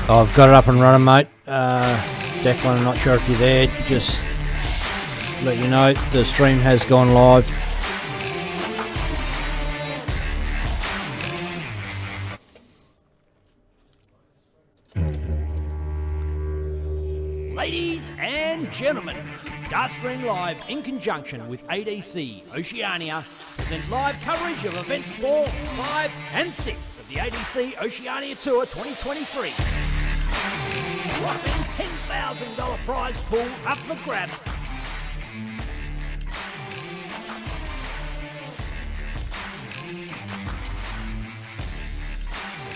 I've got it up and running, mate. Declan, I'm not sure if you're there. Just let you know the stream has gone live. Ladies and gentlemen, Dartstream Live in conjunction with Adc Oceania present live coverage of events 4, 5 and 6 of the Adc Oceania Tour 2023. Whopping $10,000 prize pool up for grabs.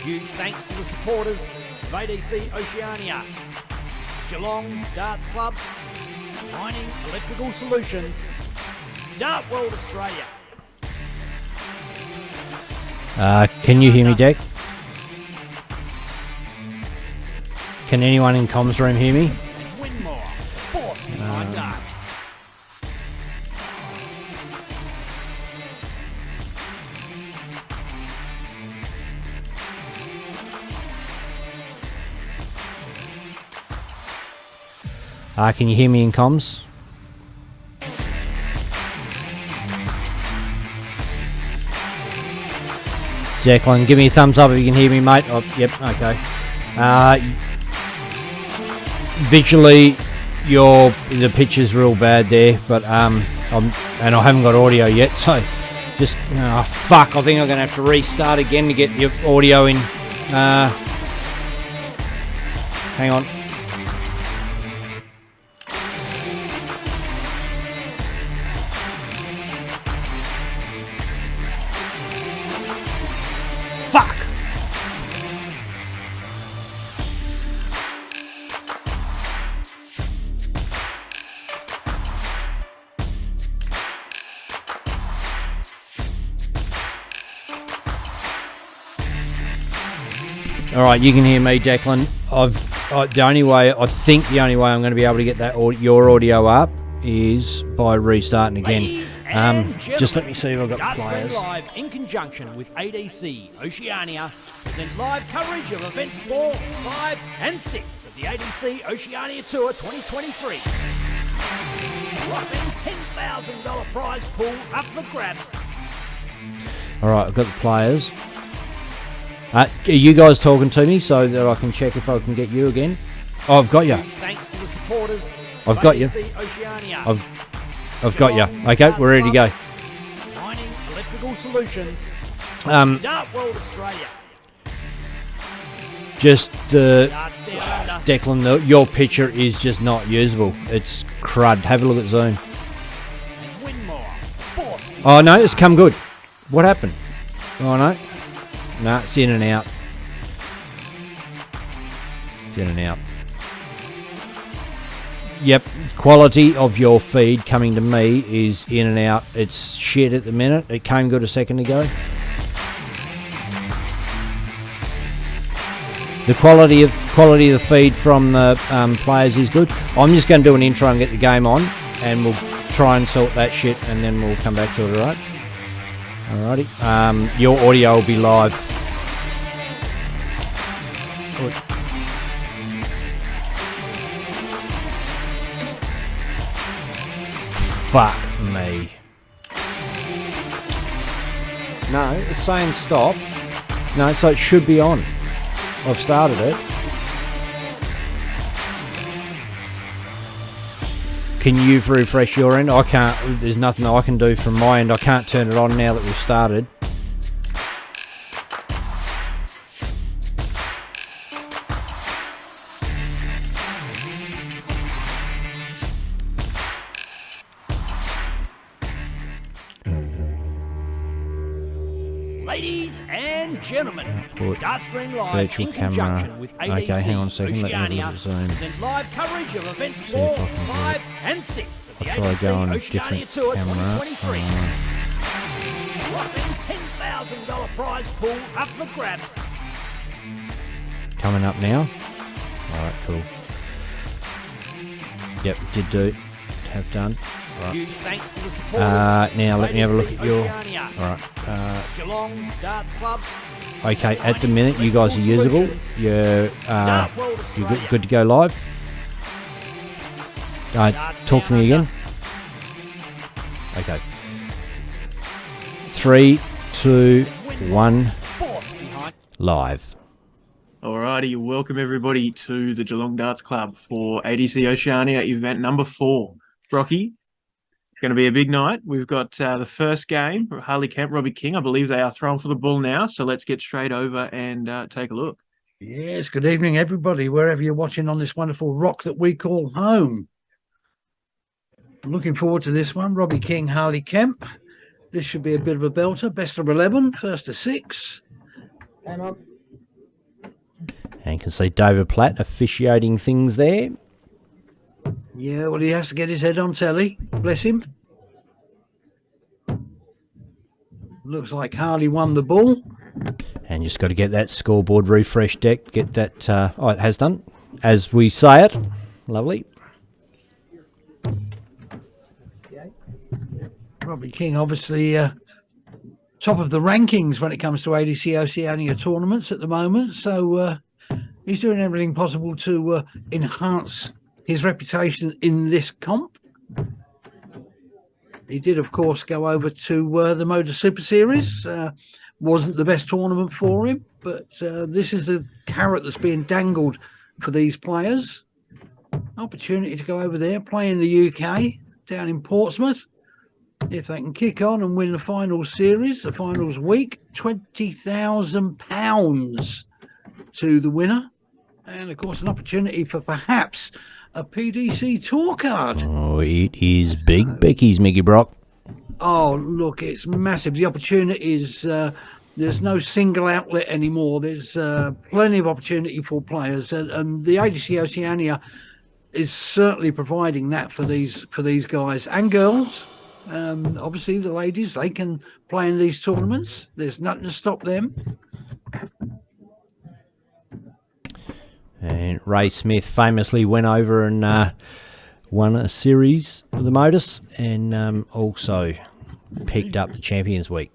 Huge thanks to the supporters of Adc Oceania, Geelong Darts Club, Mining Electrical Solutions, Dart World Australia. Can you hear me, Deck? Can anyone in comms room hear me? And win more. Force behind darts. Can you hear me in comms? Declan, give me a thumbs up if you can hear me, mate. Oh, yep, okay. Visually, the picture's real bad there, but and I haven't got audio yet, so just fuck. I think I'm gonna have to restart again to get your audio in. Hang on. Fuck! All right, you can hear me, Declan. The only way I'm going to be able to get that your audio up is by restarting again. Just let me see if I've got players. Live in conjunction with Adc Oceania present live coverage of events 4, 5 and 6 of the Adc Oceania Tour 2023. Whopping $10,000 prize pool up for grabs. Alright, I've got the players. Are you guys talking to me so that I can check if I can get you again? Oh, I've got you. Thanks to the supporters. I've got you. Oceania. I've got you. Okay, we're ready to go. Mining Electrical Solutions. Dart World Australia. Just Declan, your picture is just not usable. It's crud. Have a look at Zoom. Oh no, it's come good. What happened? Oh no. No, it's in and out. It's in and out. Yep, quality of your feed coming to me is in and out. It's shit at the minute. It came good a second ago. The quality of the feed from the players is good. I'm just going to do an intro and get the game on, and we'll try and sort that shit, and then we'll come back to it. Alright. Alrighty. Your audio will be live. Good. Fuck me. No, it's saying stop. No, so it should be on. I've started it. Can you refresh your end? I can't. There's nothing I can do from my end. I can't turn it on now that we've started. Ladies and gentlemen, Dartstream Live virtual in camera. conjunction with Adc Okay, hang on a second. Let me Oceania look at Zoom. present live coverage of events 4, 5 and 6 of the I'll try Adc go on a Oceania different Tour camera. 2023. Whopping $10,000 prize pool up for grabs. Coming up now. Alright, cool. Yep, did do. Have done. Huge thanks to the supporters. Now let me have a look at your... Oceania, Alright. Geelong Darts Club. Okay, at the minute you guys are usable. You're good to go live. Talk to me again. Okay. 3, 2, 1. Live. Alrighty, welcome everybody to the Geelong Darts Club for ADC Oceania Event number 4. Rocky, going to be a big night. We've got the first game, Harley Kemp, Robbie King. I believe they are throwing for the bull now, so let's get straight over and take a look. Yes, good evening, everybody, wherever you're watching on this wonderful rock that we call home. Looking forward to this one. Robbie King, Harley Kemp. This should be a bit of a belter. Best of 11, first to 6. And you can see David Platt officiating things there. Yeah, well, he has to get his head on telly. Bless him. Looks like Harley won the ball. And you just got to get that scoreboard refresh deck. Get that. Oh, it has done. As we say it. Lovely. Robbie King, obviously, top of the rankings when it comes to ADC Oceania tournaments at the moment. So he's doing everything possible to enhance his reputation in this comp. He did, of course, go over to the Motor Super Series. Wasn't the best tournament for him, but this is the carrot that's being dangled for these players. Opportunity to go over there, play in the UK, down in Portsmouth. If they can kick on and win the final series, the finals week, £20,000 to the winner. And, of course, an opportunity for perhaps a PDC tour card. Oh, it is big Becky's, Mickey Brock. Oh, look, it's massive. The opportunities, there's no single outlet anymore. There's plenty of opportunity for players. And the ADC Oceania is certainly providing that for these guys and girls. Obviously, the ladies, they can play in these tournaments. There's nothing to stop them. And Ray Smith famously went over and won a series of the Motus and also picked up the Champions Week.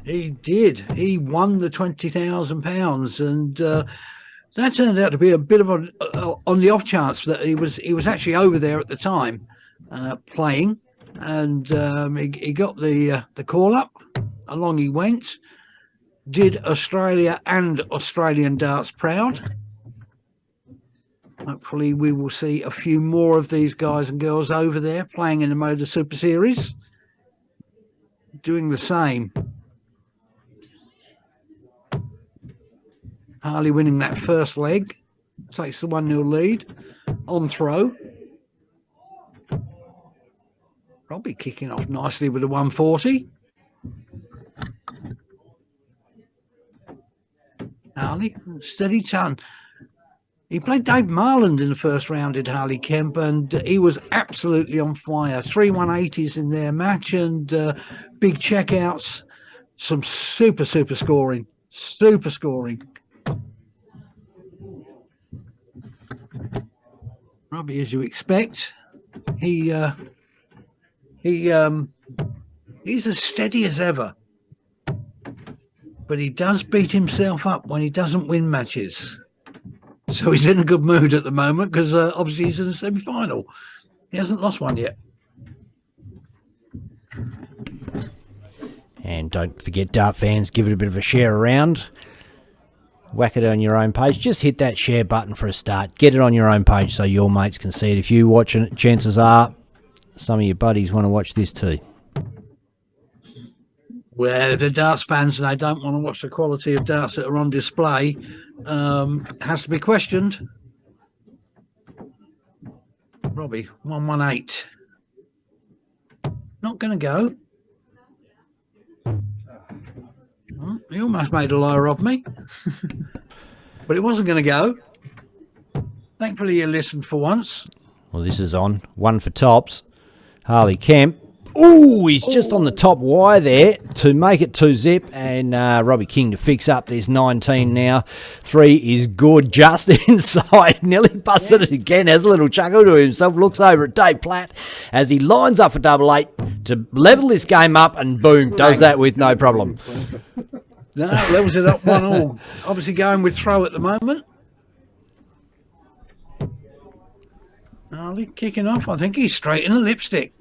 He did. He won the £20,000, and that turned out to be a bit of a on the off chance that he was actually over there at the time playing, and he got the call up. Along he went, did Australia and Australian darts proud. Hopefully we will see a few more of these guys and girls over there playing in the Motor Super Series, doing the same. Harley winning that first leg, takes the 1-0 lead on throw. Robbie kicking off nicely with a 140. Harley, steady ton. He played Dave Marland in the first round in Harley Kemp, and he was absolutely on fire. 3 180s in their match and big checkouts. Some super scoring. Super scoring. Robbie, as you expect, he's as steady as ever. But he does beat himself up when he doesn't win matches. So he's in a good mood at the moment because obviously he's in the semi-final. He hasn't lost one yet. And don't forget, Dart fans, give it a bit of a share around. Whack it on your own page. Just hit that share button for a start. Get it on your own page so your mates can see it. If you're watching it, chances are some of your buddies want to watch this too. Well, if they're darts fans and they don't want to watch the quality of darts that are on display, has to be questioned. Robbie, 118. Not going to go. Oh, he almost made a liar of me. But it wasn't going to go. Thankfully, you listened for once. Well, this is on. One for tops. Harley Kemp Oh, he's just on the top wire there to make it 2-zip, and Robbie King to fix up. There's 19 now. 3 is good, just inside. Nearly busted it again. Has a little chuckle to himself. Looks over at Dave Platt as he lines up for 8-8 to level this game up, and boom, does that with no problem. No, levels it up 1-1. Obviously going with throw at the moment. Harley kicking off. I think he's straight in the lipstick.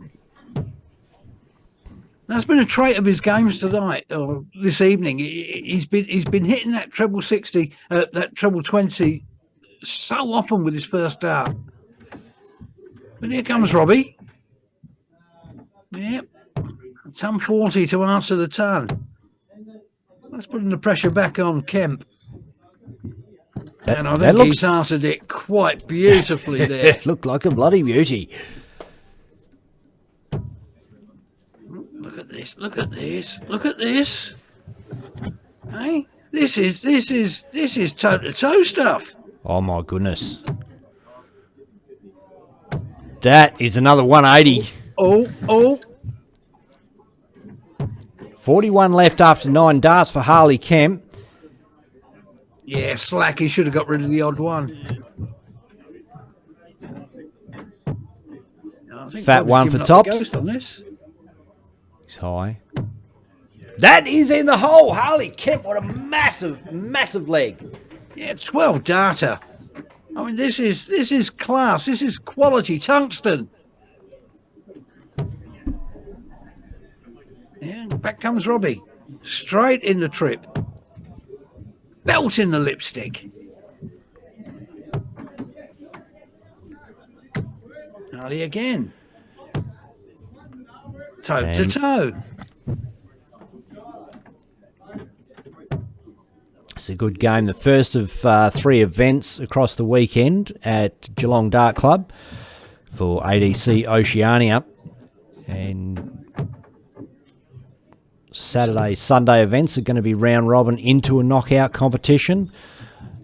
That's been a trait of his games tonight or this evening. He's been hitting that treble 60, that treble 20 so often with his first dart. But here comes Robbie. Yep, a ton 40 to answer the ton. That's putting the pressure back on Kemp. And I think he's answered it quite beautifully there. It looked like a bloody beauty. Look at this, look at this, look at this. Hey, this is toe-to-toe stuff. Oh my goodness. That is another 180. Oh. 41 left after 9 darts for Harley Kemp. Yeah, slack. He should have got rid of the odd one. I think Fat one for tops. On this. He's high. That is in the hole. Harley Kemp, what a massive, massive leg. Yeah, 12 data. I mean, this is class. This is quality tungsten. Yeah, back comes Robbie. Straight in the trip. Belt in the lipstick. Harley again. Toe to toe. It's a good game. The first of 3 events across the weekend at Geelong Dart Club for ADC Oceania. And Saturday, Sunday events are going to be round robin into a knockout competition.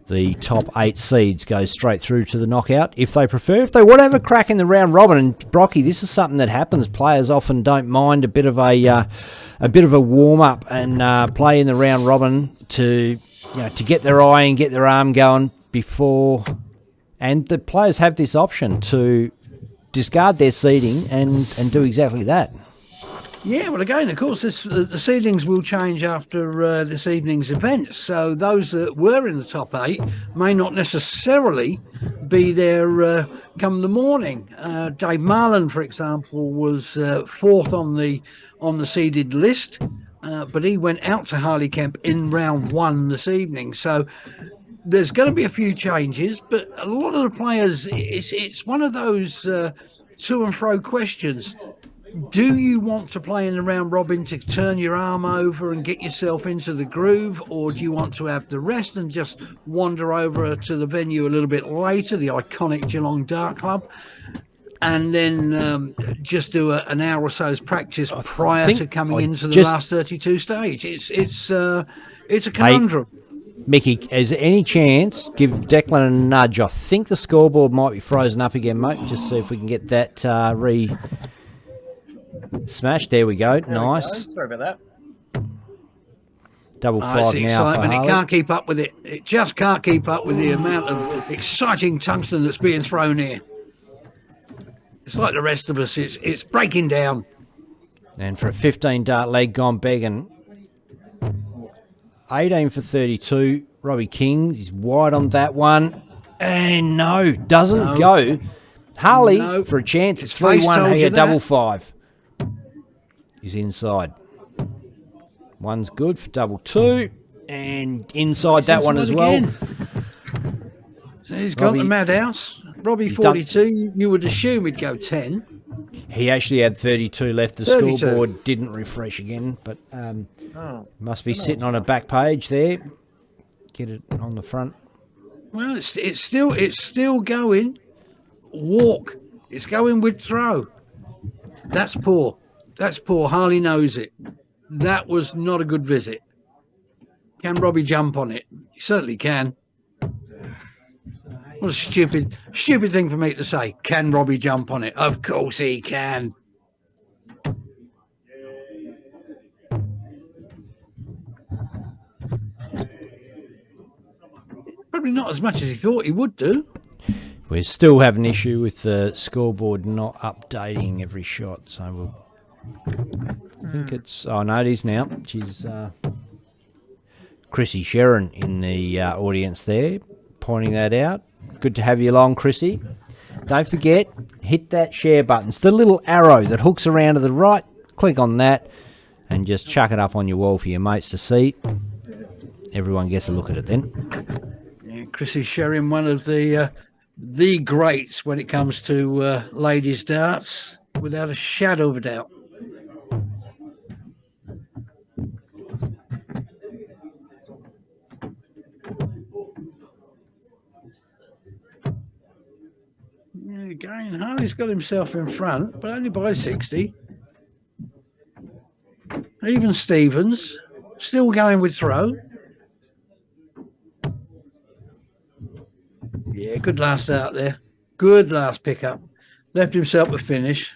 The top 8 seeds go straight through to the knockout if they prefer. If they want to have a crack in the round robin, and Brocky, this is something that happens. Players often don't mind a bit of a warm up and play in the round robin to get their eye and get their arm going before. And the players have this option to discard their seeding and do exactly that. Yeah, well, again, of course, the seedings will change after this evening's event. So those that were in the top 8 may not necessarily be there come the morning. Dave Marlin, for example, was 4th on the seeded list, but he went out to Harley Kemp in round 1 this evening. So there's going to be a few changes, but a lot of the players, it's one of those to and fro questions. Do you want to play in the round robin to turn your arm over and get yourself into the groove, or do you want to have the rest and just wander over to the venue a little bit later, the iconic Geelong Dart Club, and then just do an hour or so's practice prior to coming into the last 32 stage? It's a conundrum. Mickey, is there any chance, give Declan a nudge? I think the scoreboard might be frozen up again, mate. Just see if we can get that smash. There we go. Nice. Sorry about that. Double 5 now. It can't keep up with it. It just can't keep up with the amount of exciting tungsten that's being thrown here. It's like the rest of us. It's breaking down. And for a 15 dart leg gone begging. 18 for 32. Robbie King, he's wide on that one. And doesn't go. Harley, for a chance, it's 3-1 here, double 5. He's inside. One's good for double 2. And inside that one as well. So he's got the madhouse. Robbie 42, you would assume he'd go 10. He actually had 32 left. The 32. Scoreboard didn't refresh again, but must be sitting on a back page there. Get it on the front. Well, it's still going. Walk. It's going with throw. That's poor. That's poor. Harley knows it. That was not a good visit. Can Robbie jump on it? He certainly can. What a stupid thing for me to say. Can Robbie jump on it? Of course he can. Probably not as much as he thought he would do. We still have an issue with the scoreboard not updating every shot, so we'll think it's... Oh, no, it is now. She's Chrissy Sharon in the audience there, pointing that out. Good to have you along, Chrissy. Don't forget, hit that share button. It's the little arrow that hooks around to the right. Click on that and just chuck it up on your wall for your mates to see. Everyone gets a look at it then. Yeah, Chrissy Sharon, one of the greats when it comes to ladies' darts, without a shadow of a doubt. Yeah, again, Harley's got himself in front, but only by 60. Even Stevens, still going with throw. Yeah, good last out there. Good last pickup. Left himself a finish.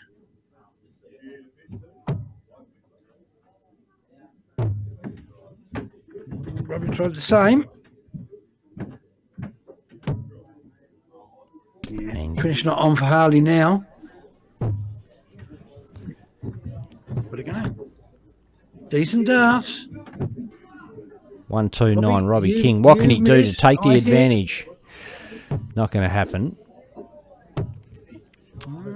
Robbie tried the same. Yeah, finish not on for Harley now. But again, decent darts. 129, Robbie King. What can he do to take the advantage? Not going to happen.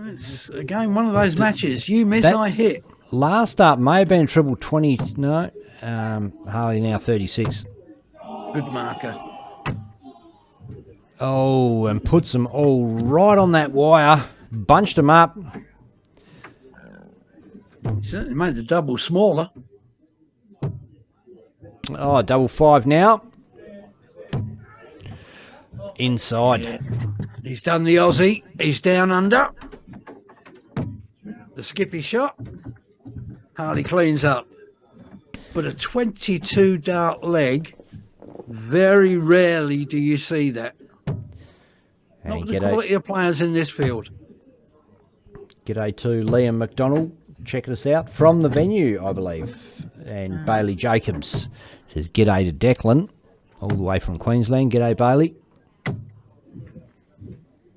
It's, again, one of those matches. You miss, I hit. Last up may have been triple 20. No, Harley now 36. Good marker. Oh, and puts them all right on that wire. Bunched them up. He certainly made the double smaller. Oh, double 5 now. Inside. He's done the Aussie. He's down under. The skippy shot. Harley cleans up. But a 22 dart leg, very rarely do you see that. Not the quality of players in this field. G'day to Liam McDonald. Checking us out from the venue, I believe. And Bailey Jacobs says g'day to Declan, all the way from Queensland. G'day, Bailey.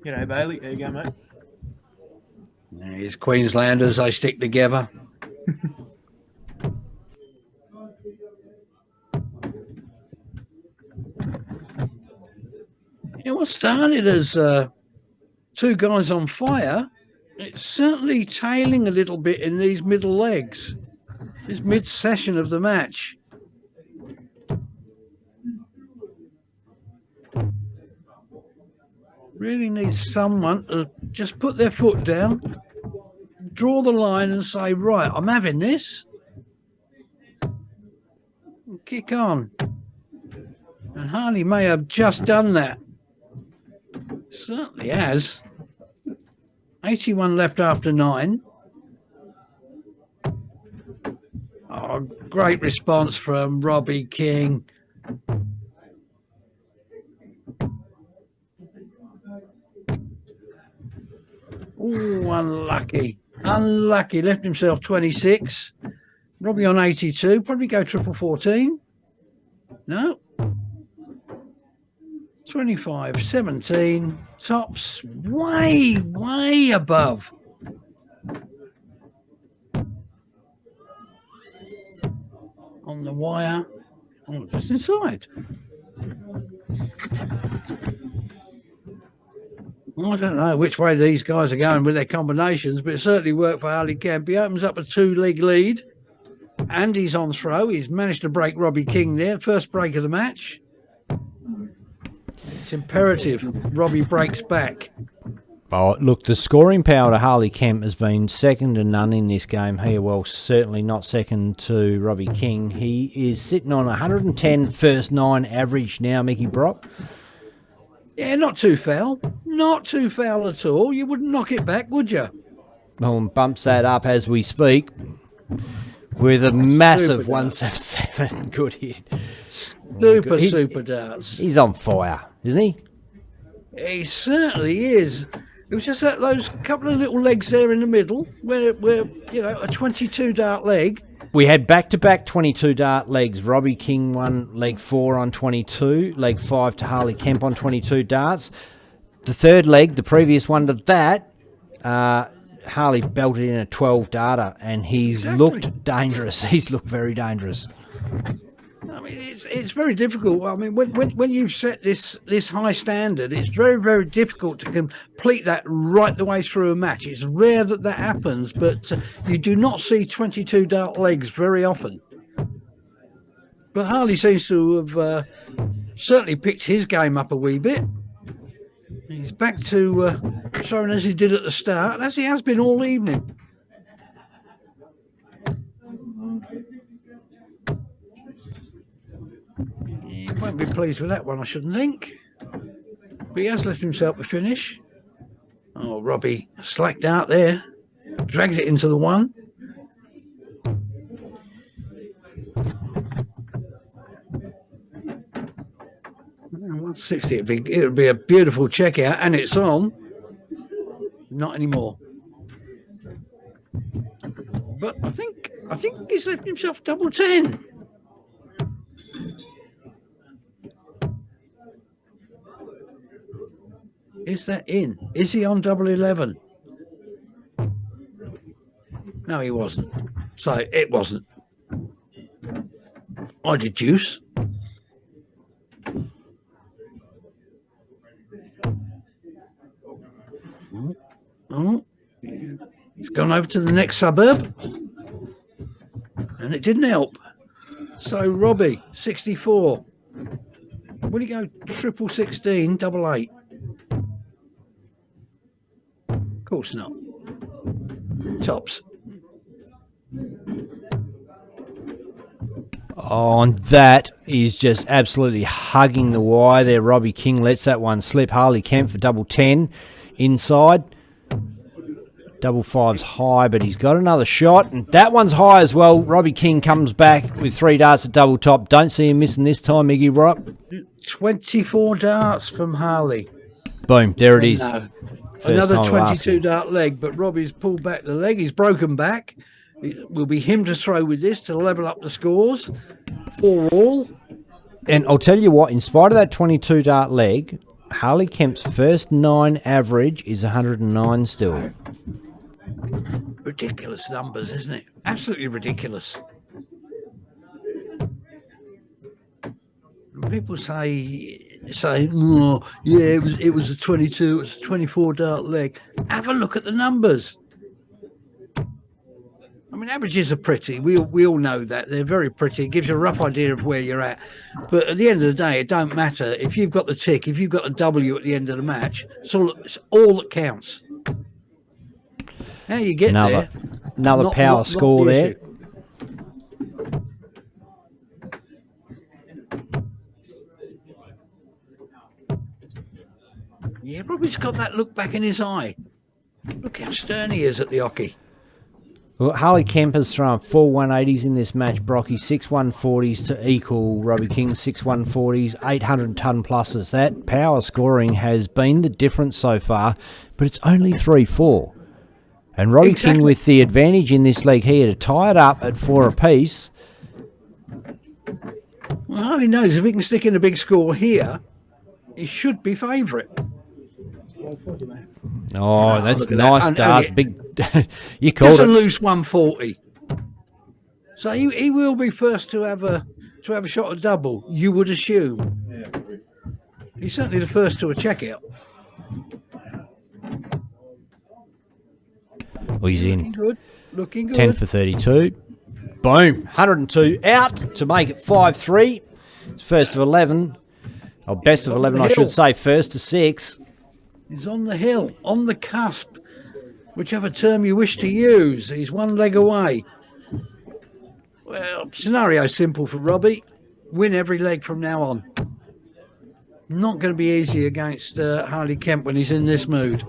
G'day, Bailey. There you go, mate. These Queenslanders, they stick together. What started as two guys on fire, it's certainly tailing a little bit in these middle legs, this mid-session of the match. Really needs someone to just put their foot down, draw the line and say, right, I'm having this. Kick on. And Harley may have just done that. Certainly has. 81 left after 9. Oh, great response from Robbie King. Oh, unlucky. Unlucky. Left himself 26. Robbie on 82. Probably go triple 14. No. 25, 17. Tops way, way above. On the wire. Oh, just inside. I don't know which way these guys are going with their combinations, but it certainly worked for Harley Kemp. He opens up a 2-leg lead, and he's on throw. He's managed to break Robbie King there. First break of the match. It's imperative Robbie breaks back. Oh, look, the scoring power to Harley Kemp has been second to none in this game here. Well, certainly not second to Robbie King. He is sitting on 110 first 9 average now, Mickey Brock. Yeah, not too foul. Not too foul at all. You wouldn't knock it back, would you? Oh, and bumps that up as we speak with a massive 177. Good hit. Super darts. He's on fire, isn't he? He certainly is. It was just that those couple of little legs there in the middle, where you know, a 22 dart leg. We had back-to-back 22 dart legs. Robbie King won leg 4 on 22, leg 5 to Harley Kemp on 22 darts. The third leg, the previous one to that, Harley belted in a 12 darter, and he's looked dangerous. He's looked very dangerous. I mean, it's very difficult. I mean, when you've set this high standard, it's very, very difficult to complete that right the way through a match. It's rare that happens, but you do not see 22 dart legs very often. But Harley seems to have certainly picked his game up a wee bit. He's back to throwing as he did at the start, as he has been all evening. He won't be pleased with that one, I shouldn't think. But he has left himself a finish. Oh, Robbie slacked out there. Dragged it into the one. Oh, 160, it would be a beautiful checkout, and it's on. Not anymore. But I think he's left himself double 10. Is that in? Is he on double 11? No, he wasn't. So it wasn't. I deduce. Oh, he's gone over to the next suburb, and it didn't help. So Robbie, 64. Will he go triple 16, double 8? Of course not. Tops. Oh, and that is just absolutely hugging the wire there. Robbie King lets that one slip. Harley Kemp for double 10 inside. Double 5's high, but he's got another shot, and that one's high as well. Robbie King comes back with 3 darts at double top. Don't see him missing this time, Iggy Rock. 24 darts from Harley. Boom, there it is. No. Another 22 dart leg, but Robbie's pulled back the leg. He's broken back. It will be him to throw with this to level up the scores. 4 all. And I'll tell you what, in spite of that 22 dart leg, Harley Kemp's first 9 average is 109 still. Ridiculous numbers, isn't it? Absolutely ridiculous. People say, oh, yeah, it was a 22, it's a 24 dart leg. Have a look at the numbers. I mean, averages are pretty. We all know that. They're very pretty. It gives you a rough idea of where you're at. But at the end of the day, it don't matter. If you've got the tick, if you've got a W at the end of the match, it's all that counts. How you get there. Another power score there. Yeah, Robbie's got that look back in his eye. Look how stern he is at the hockey. Well, Harley Kemp has thrown 4 180s in this match, Brocky. 6 140s to equal Robbie King's 6 140s, 800 ton pluses. That power scoring has been the difference so far, but it's only 3-4. And Robbie King with the advantage in this leg here to tie it up at 4 apiece. Well, Harley knows if he can stick in a big score here, he should be favourite. Oh, that's nice darts. Big, you called just it. A loose 140. So he will be first to have a shot at double. You would assume. He's certainly the first to a checkout. Well, he's in. Looking good. 10 for 32. Boom. 102 out to make it 5-3. It's first of 11. Or best of 11, I should say. First to 6. He's on the hill, on the cusp, whichever term you wish to use. He's 1 leg away. Well, scenario simple for Robbie. Win every leg from now on. Not going to be easy against Harley Kemp when he's in this mood.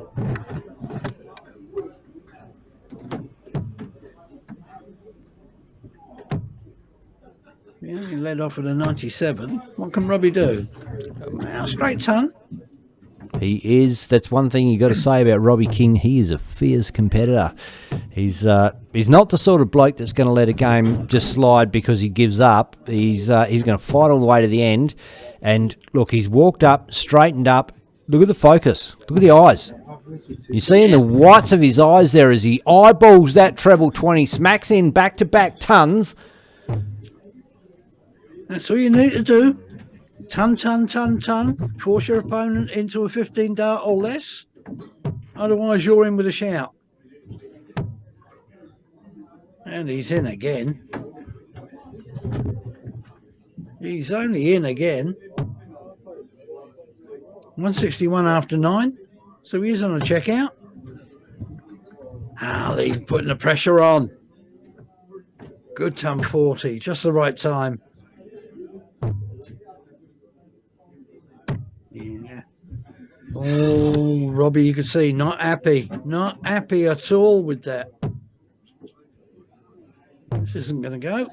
He only led off at a 97. What can Robbie do? Straight ton. He is. That's one thing you got to say about Robbie King. He is a fierce competitor. He's not the sort of bloke that's going to let a game just slide because he gives up. He's going to fight all the way to the end. And look, he's walked up, straightened up. Look at the focus. Look at the eyes. You see in the whites of his eyes there as he eyeballs that treble 20, smacks in back-to-back tons. That's all you need to do. Ton. Force your opponent into a 15 dart or less. Otherwise, you're in with a shout. And he's in again. He's only in again. 161 after 9. So he is on a checkout. Harley putting the pressure on. Good ton 40. Just the right time. Yeah. Oh, Robbie, you can see not happy at all with that. This isn't going to go.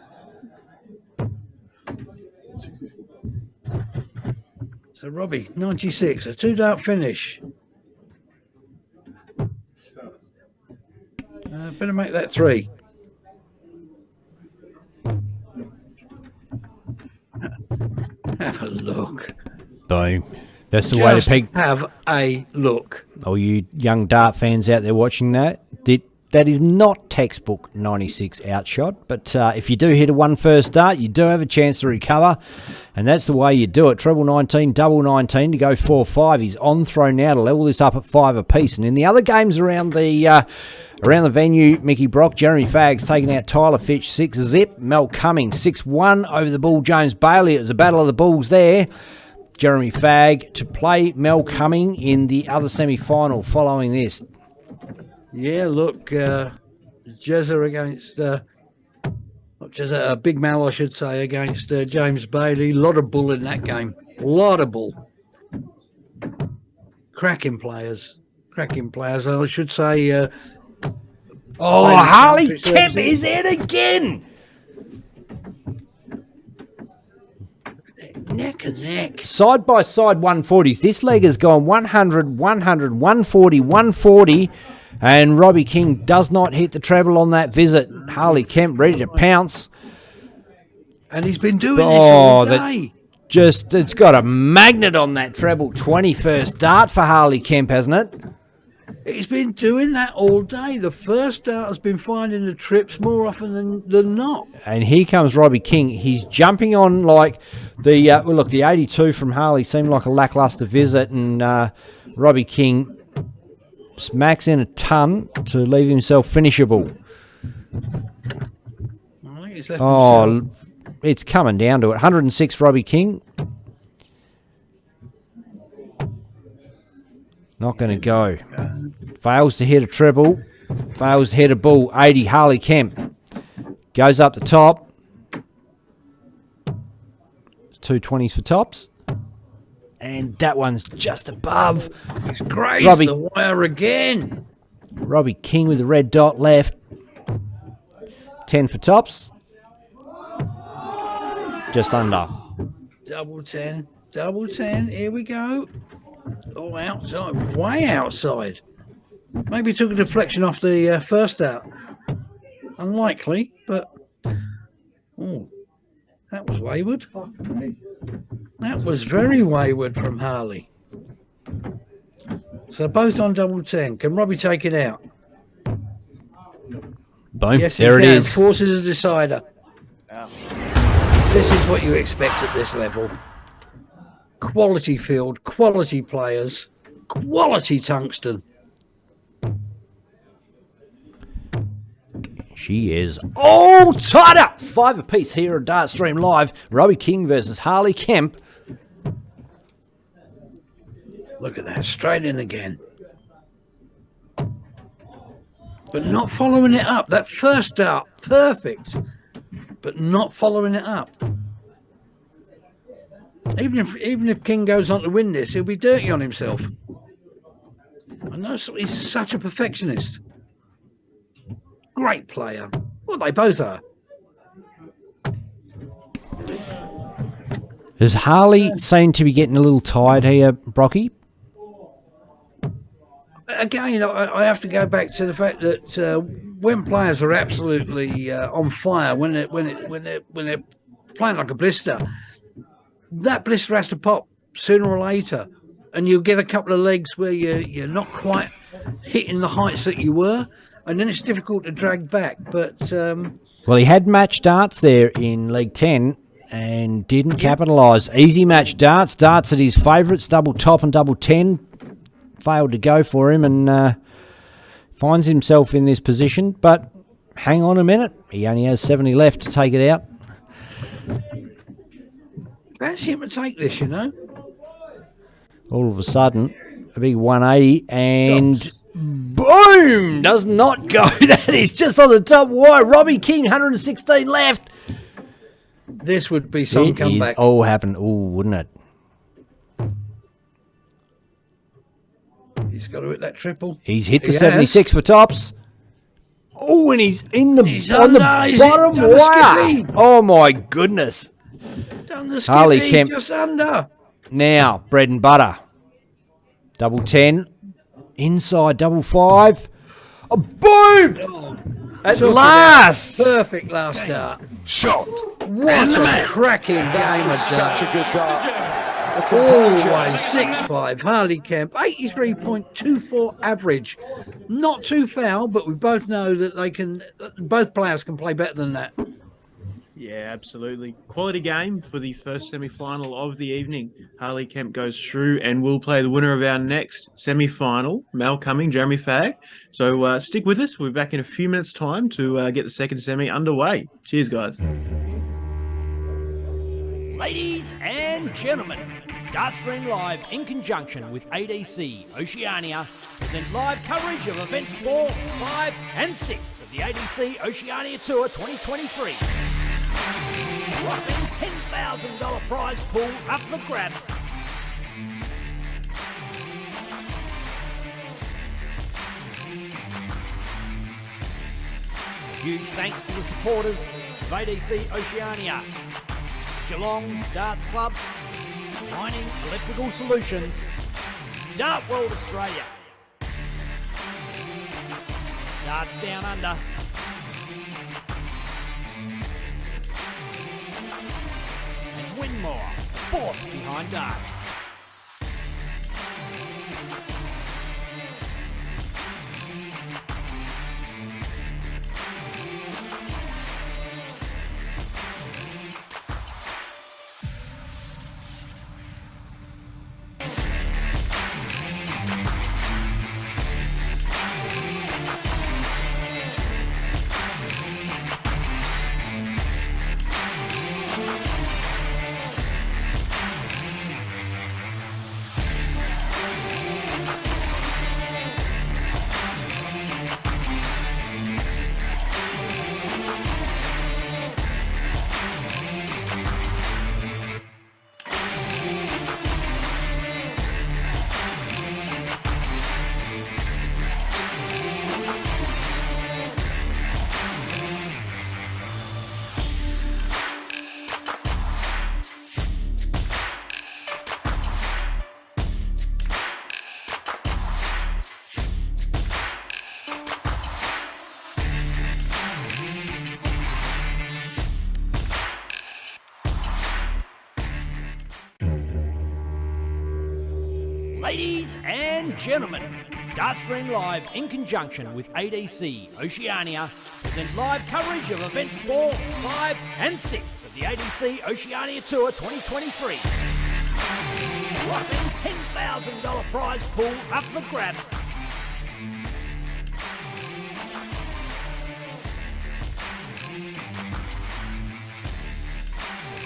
So Robbie, 96, a 2-dart finish. Better make that 3. Have a look. Boom. That's the way to peak. Have a look. All you young dart fans out there watching that, that is not textbook 96 outshot, but if you do hit a 1 first dart, you do have a chance to recover, and that's the way you do it. Treble 19, double 19 to go 4-5. He's on throw now to level this up at 5 apiece. And in the other games around the venue, Mickey Brock, Jeremy Faggs taking out Tyler Fitch 6-zip, Mel Cummings 6-1 over the Bull James Bailey. It was a battle of the Bulls there. Jeremy Fagg to play Mel Cumming in the other semi-final following this. Yeah, look, Jezza against, not Jezza, Big Mal, I should say, against James Bailey. A lot of bull in that game. A lot of bull. Cracking players. I should say. Harley Kemp is in again. Neck and neck. Side by side 140s. This leg has gone 100, 140, 140. And Robbie King does not hit the treble on that visit. Harley Kemp ready to pounce. And he's been doing this all day. It's got a magnet on that treble 21st dart for Harley Kemp, hasn't it? He's been doing that all day. The first dart has been finding the trips more often than not. And here comes Robbie King. He's jumping on like the 82 from Harley seemed like a lackluster visit, and Robbie King smacks in a ton to leave himself finishable. It's coming down to it. 106 Robbie King. Not going to go. Fails to hit a treble. Fails to hit a bull. 80 Harley Kemp. Goes up the top. 2 20s for tops. And that one's just above. He's grazed the wire again. Robbie King with the red dot left. 10 for tops. Just under. Double 10. Here we go. Oh, outside. Way outside. Maybe took a deflection off the first out. Unlikely, but... Oh, that was wayward. That was very wayward from Harley. So both on double 10. Can Robbie take it out? Boom. Yes, there it is. Forces a decider. This is what you expect at this level. Quality field, quality players, quality tungsten. She is all tied up. 5 apiece here at Dartstream Live. Robbie King versus Harley Kemp. Look at that, straight in again. But not following it up. That first dart, perfect. But not following it up. Even if King goes on to win this, he'll be dirty on himself. I know he's such a perfectionist. Great player. Well, they both are. Does Harley seem to be getting a little tired here, Brocky? again, I have to go back to the fact that when players are absolutely on fire, when they're playing like a blister, that blister has to pop sooner or later, and you'll get a couple of legs where you're not quite hitting the heights that you were, and then it's difficult to drag back. But well, he had match darts there in League 10 and didn't capitalise. Easy match darts at his favourites, double top and double 10. Failed to go for him and finds himself in this position. But hang on a minute. He only has 70 left to take it out. Fancy him to take this, you know. All of a sudden, a big 180 and boom! Does not go. That is just on the top wire. Robbie King, 116 left. This would be some comeback. It is all happened. Oh, wouldn't it? He's got to hit that triple. He's hit the 76 for tops. Oh, and he's in the on the bottom wire. Oh my goodness! Done the Harley skippy, Kemp just under. Now bread and butter. Double 10 inside double 5. Oh, boom! At last, perfect last dart. Shot. What a cracking game of Such a good dart. Always 6-5. Harley Kemp, 83.24 average. Not too foul, but we both know that both players can play better than that. Yeah, absolutely. Quality game for the first semi-final of the evening. Harley Kemp goes through and we'll play the winner of our next semi-final, Mal Cumming, Jeremy Fagg. So stick with us. We'll be back in a few minutes' time to get the second semi underway. Cheers, guys. Ladies and gentlemen, Dartstream Live in conjunction with Adc Oceania present live coverage of events 4, 5 and 6 of the Adc Oceania Tour 2023. Whopping $10,000 prize pool up for grabs. Huge thanks to the supporters of Adc Oceania, Geelong Darts Club, Mining Electrical Solutions, Dart World Australia, Darts Down Under, and Winmore, the force behind darts. Ladies and gentlemen, Dartstream Live in conjunction with Adc Oceania present live coverage of events 4, 5 and 6 of the Adc Oceania Tour 2023. Whopping $10,000 prize pool up for grabs.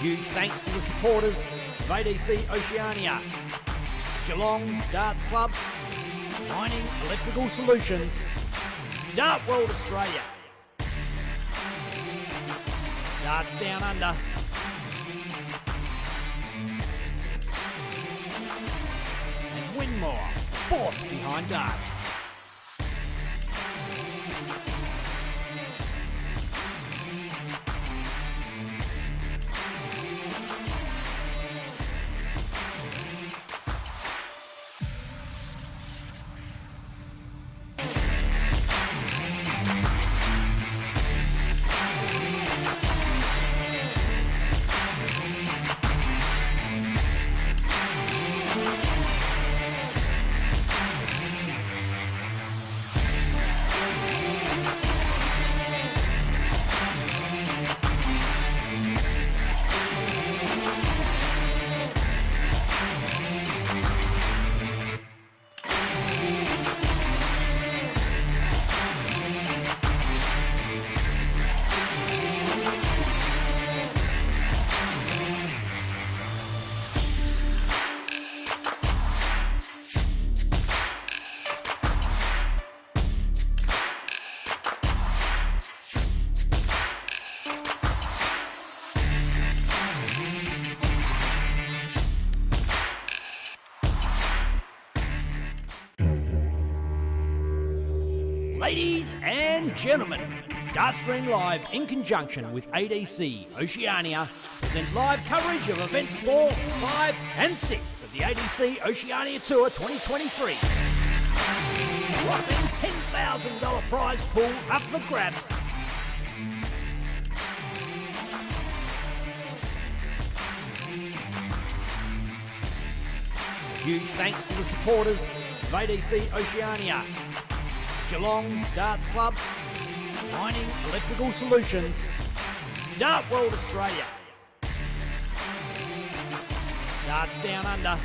Huge thanks to the supporters of Adc Oceania, Geelong Darts Club, Mining Electrical Solutions, Dart World Australia, Darts Down Under, and Winmore, the force behind darts. Ladies and gentlemen, Dartstream Live in conjunction with ADC Oceania present live coverage of events 4, 5 and 6 of the ADC Oceania Tour 2023. Whopping $10,000 prize pool up for grabs. Huge thanks to the supporters of ADC Oceania, Geelong Darts Club, Mining Electrical Solutions, Dart World Australia, Darts Down Under,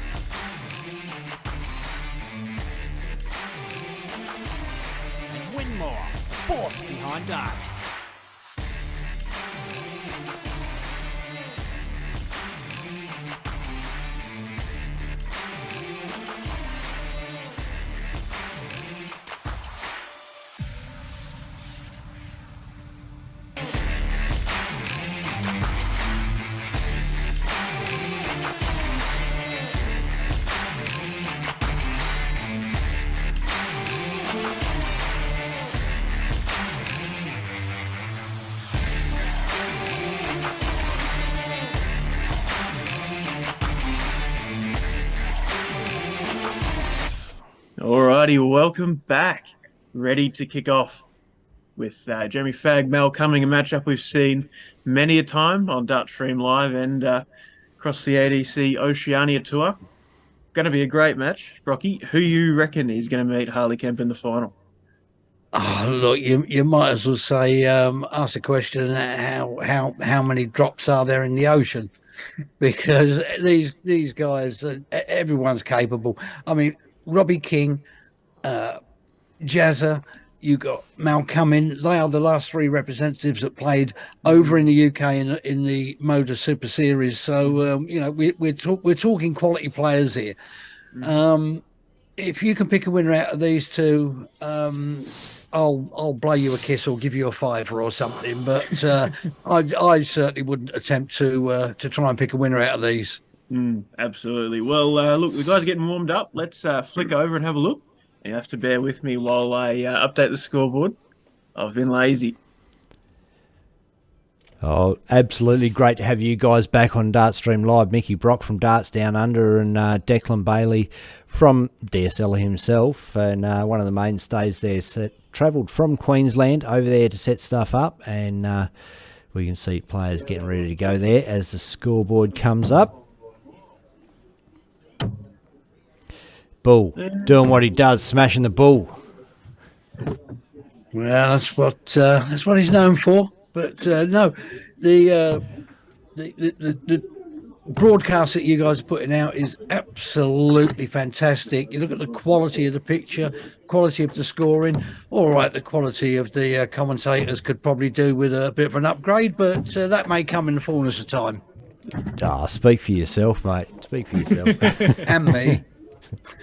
and Winmore, the force behind darts. Alrighty, welcome back. Ready to kick off with Jeremy Fag-Mel coming, a matchup we've seen many a time on Dartstream Live and across the ADC Oceania Tour. Going to be a great match. Rocky, who you reckon is going to meet Harley Kemp in the final? Oh, look, you might as well say ask the question: how many drops are there in the ocean? Because these guys, everyone's capable. I mean, Robbie King, Jazza, you got Mal Cumming. They are the last three representatives that played over in the UK in the Moda Super Series. So we're talking quality players here. If you can pick a winner out of these two, I'll blow you a kiss or give you a fiver or something. But I certainly wouldn't attempt to try and pick a winner out of these. Absolutely. Well, look, the guys are getting warmed up. Let's flick over and have a look. You have to bear with me while I update the scoreboard. I've been lazy. Oh, absolutely great to have you guys back on Dartstream Live. Mickey Brock from Darts Down Under and Declan Bailey from DSL himself, and one of the mainstays there. Travelled from Queensland over there to set stuff up, and we can see players getting ready to go there as the scoreboard comes up. Bull doing what he does, smashing the bull. Well, that's what he's known for. But no, the broadcast that you guys are putting out is absolutely fantastic. You look at the quality of the picture, quality of the scoring. All right, the quality of the commentators could probably do with a bit of an upgrade, but that may come in the fullness of time. Speak for yourself, mate. Speak for yourself. And me.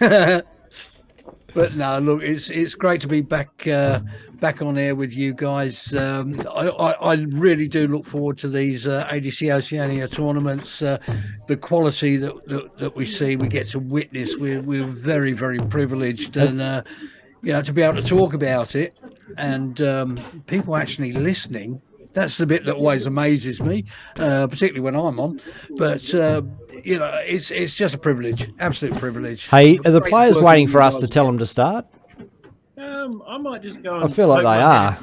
But no, look, it's great to be back on air with you guys. I really do look forward to these ADC Oceania tournaments. The quality that we see, we get to witness. We're very, very privileged, and to be able to talk about it, and people actually listening. That's the bit that always amazes me, particularly when I'm on. But it's just a privilege, absolute privilege. Hey, are the players waiting for us to tell them to start? I might just go. I feel like they are.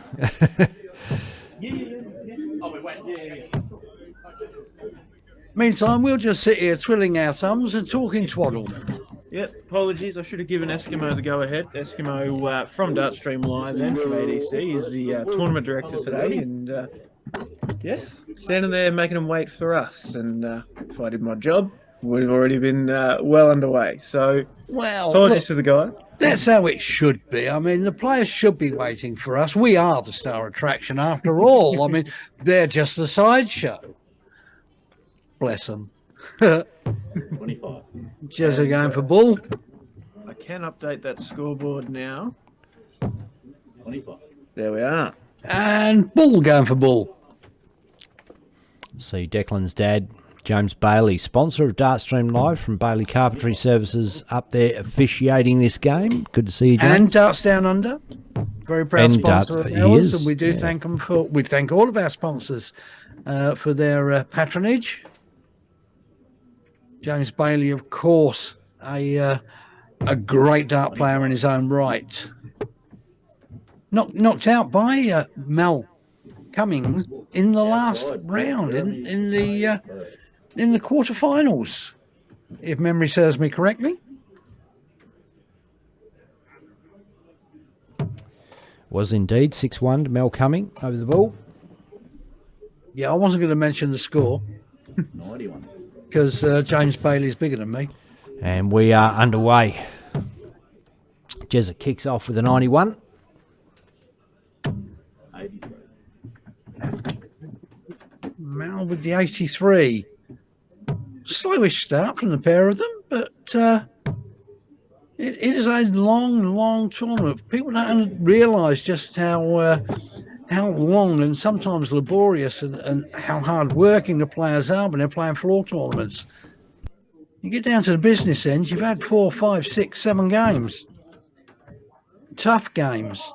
Meantime, we'll just sit here twiddling our thumbs and talking twaddle. Yep, apologies. I should have given Eskimo the go-ahead. Eskimo from Dartstream Live and from ADC is the tournament director today. And yes, standing there making them wait for us. And if I did my job, would have already been well underway. So apologies to the guy. That's how it should be. I mean, the players should be waiting for us. We are the star attraction after all. I mean, they're just the sideshow. Bless them. 25. Jezza going for bull. I can update that scoreboard now. 25. There we are. And bull going for bull. See Declan's dad, James Bailey, sponsor of Dartstream Live from Bailey Carpentry Services, up there officiating this game. Good to see you, James. And Darts Down Under. Very proud And, sponsor of he ours, is, and we do yeah. thank them for. We thank all of our sponsors for their patronage. James Bailey, of course, a great dart player in his own right. Knocked out by Mel Cummings in the last round in the quarterfinals, if memory serves me correctly. Was indeed 6-1 to Mel Cumming over the ball. Yeah, I wasn't going to mention the score because James Bailey's bigger than me. And we are underway. Jezza kicks off with a 91. Mal with the 83. Slowish start from the pair of them, but it is a long tournament. People don't realise just how long and sometimes laborious and how hard working the players are when they're playing floor tournaments. You get down to the business end, you've had 4, 5, 6, 7 games. Tough games.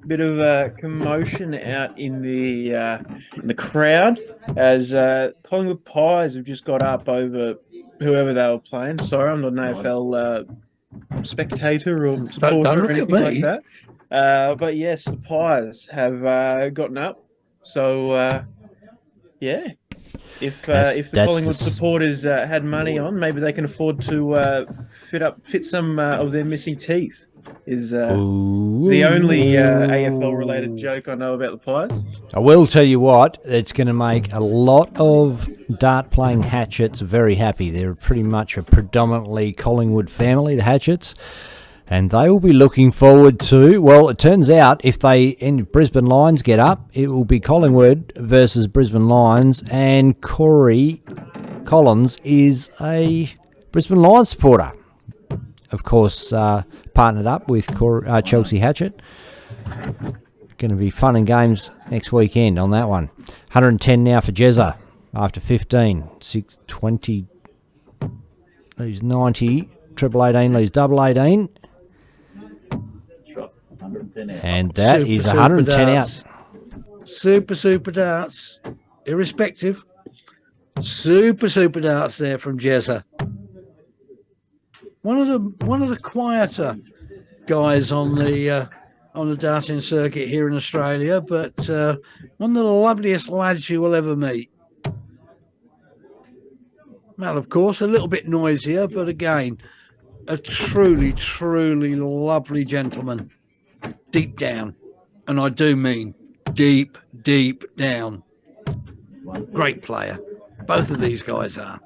Bit of commotion out in the crowd as Collingwood Pies have just got up over whoever they were playing. Sorry, I'm not an AFL spectator or supporter don't or look at anything like me. that. But yes, the Pies have gotten up. So yeah, if the Collingwood supporters had money on, maybe they can afford to fit some of their missing teeth. Is the only AFL related joke I know about the Pies. I will tell you what, it's going to make a lot of dart playing Hatchets very happy. They're pretty much a predominantly Collingwood family, the Hatchets, and they will be looking forward to, well, it turns out if Brisbane Lions get up, it will be Collingwood versus Brisbane Lions, and Corey Collins is a Brisbane Lions supporter. Of course, partnered up with Chelsea Hatchet. Going to be fun and games next weekend on that one. 110 now for Jezza after 15. 620. Lose 90. Triple 18 lose double 18. And that is 110 out. Super darts. Irrespective. Super darts there from Jezza. One of the quieter guys on the darting circuit here in Australia, but one of the loveliest lads you will ever meet. Well, of course, a little bit noisier, but again, a truly lovely gentleman. Deep down, and I do mean deep down. Great player. Both of these guys are.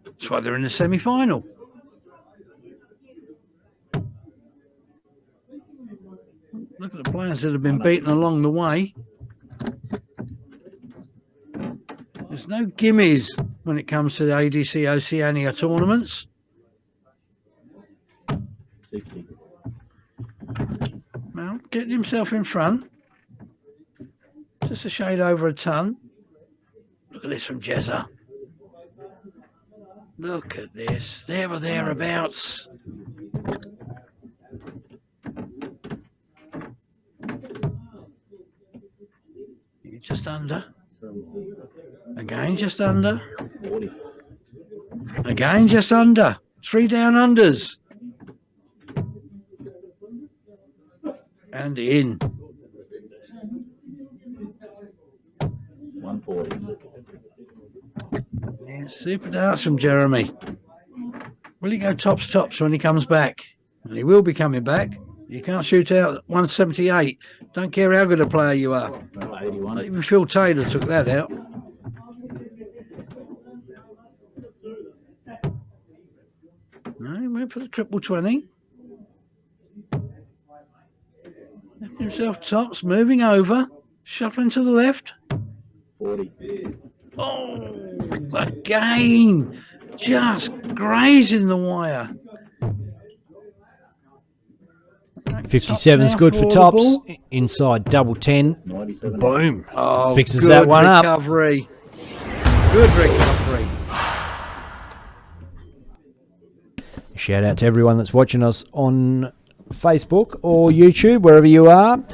That's why they're in the semi-final. Look at the players that have been beaten along the way. There's no gimmies when it comes to the ADC Oceania tournaments. Well, getting himself in front. Just a shade over a ton. Look at this from Jezza. Look at this. There or thereabouts. Just under. Again, just under. Again, just under. 3 down unders. And in. 140. Yeah, super darts from Jeremy. Will he go tops when he comes back? And he will be coming back. You can't shoot out 178. Don't care how good a player you are. 81. Even Phil Taylor took that out. No, he went for the triple 20. Left himself tops, moving over, shuffling to the left. 40. Oh, again, just grazing the wire. 57's good for tops. Inside double 10. 97. Boom. Oh, Fixes good that one up. recovery. Good, Rick Godfrey. Shout out to everyone that's watching us on Facebook or YouTube, wherever you are.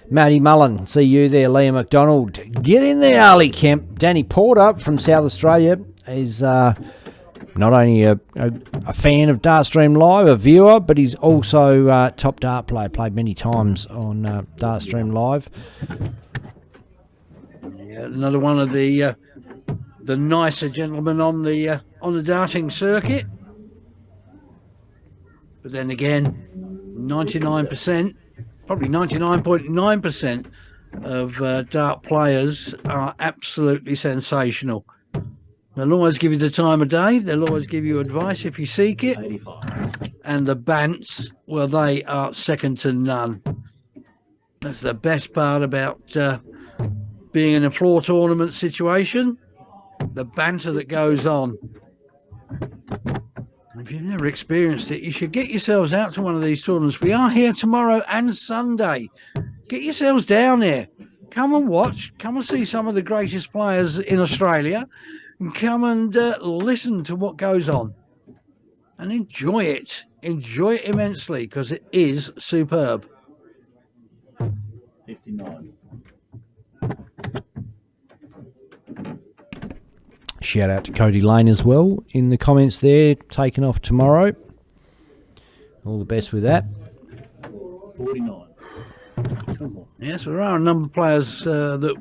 Matty Mullen, see you there. Liam McDonald, get in there, Ali Kemp. Danny Porter from South Australia is not only a fan of Dartstream Live, a viewer, but he's also top dart player. Played many times on Dartstream Live. Yeah, another one of the nicer gentlemen on the darting circuit. But then again, 99%, probably 99.9% of dart players are absolutely sensational. They'll always give you the time of day. They'll always give you advice if you seek it. 85. And the bants, well, they are second to none. That's the best part about being in a floor tournament situation. The banter that goes on. If you've never experienced it, you should get yourselves out to one of these tournaments. We are here tomorrow and Sunday. Get yourselves down there. Come and watch. Come and see some of the greatest players in Australia. And come and listen to what goes on. And enjoy it. Enjoy it immensely because it is superb. 59. Shout out to Cody Lane as well in the comments there, taking off tomorrow. All the best with that. 49. Yes, there are a number of players that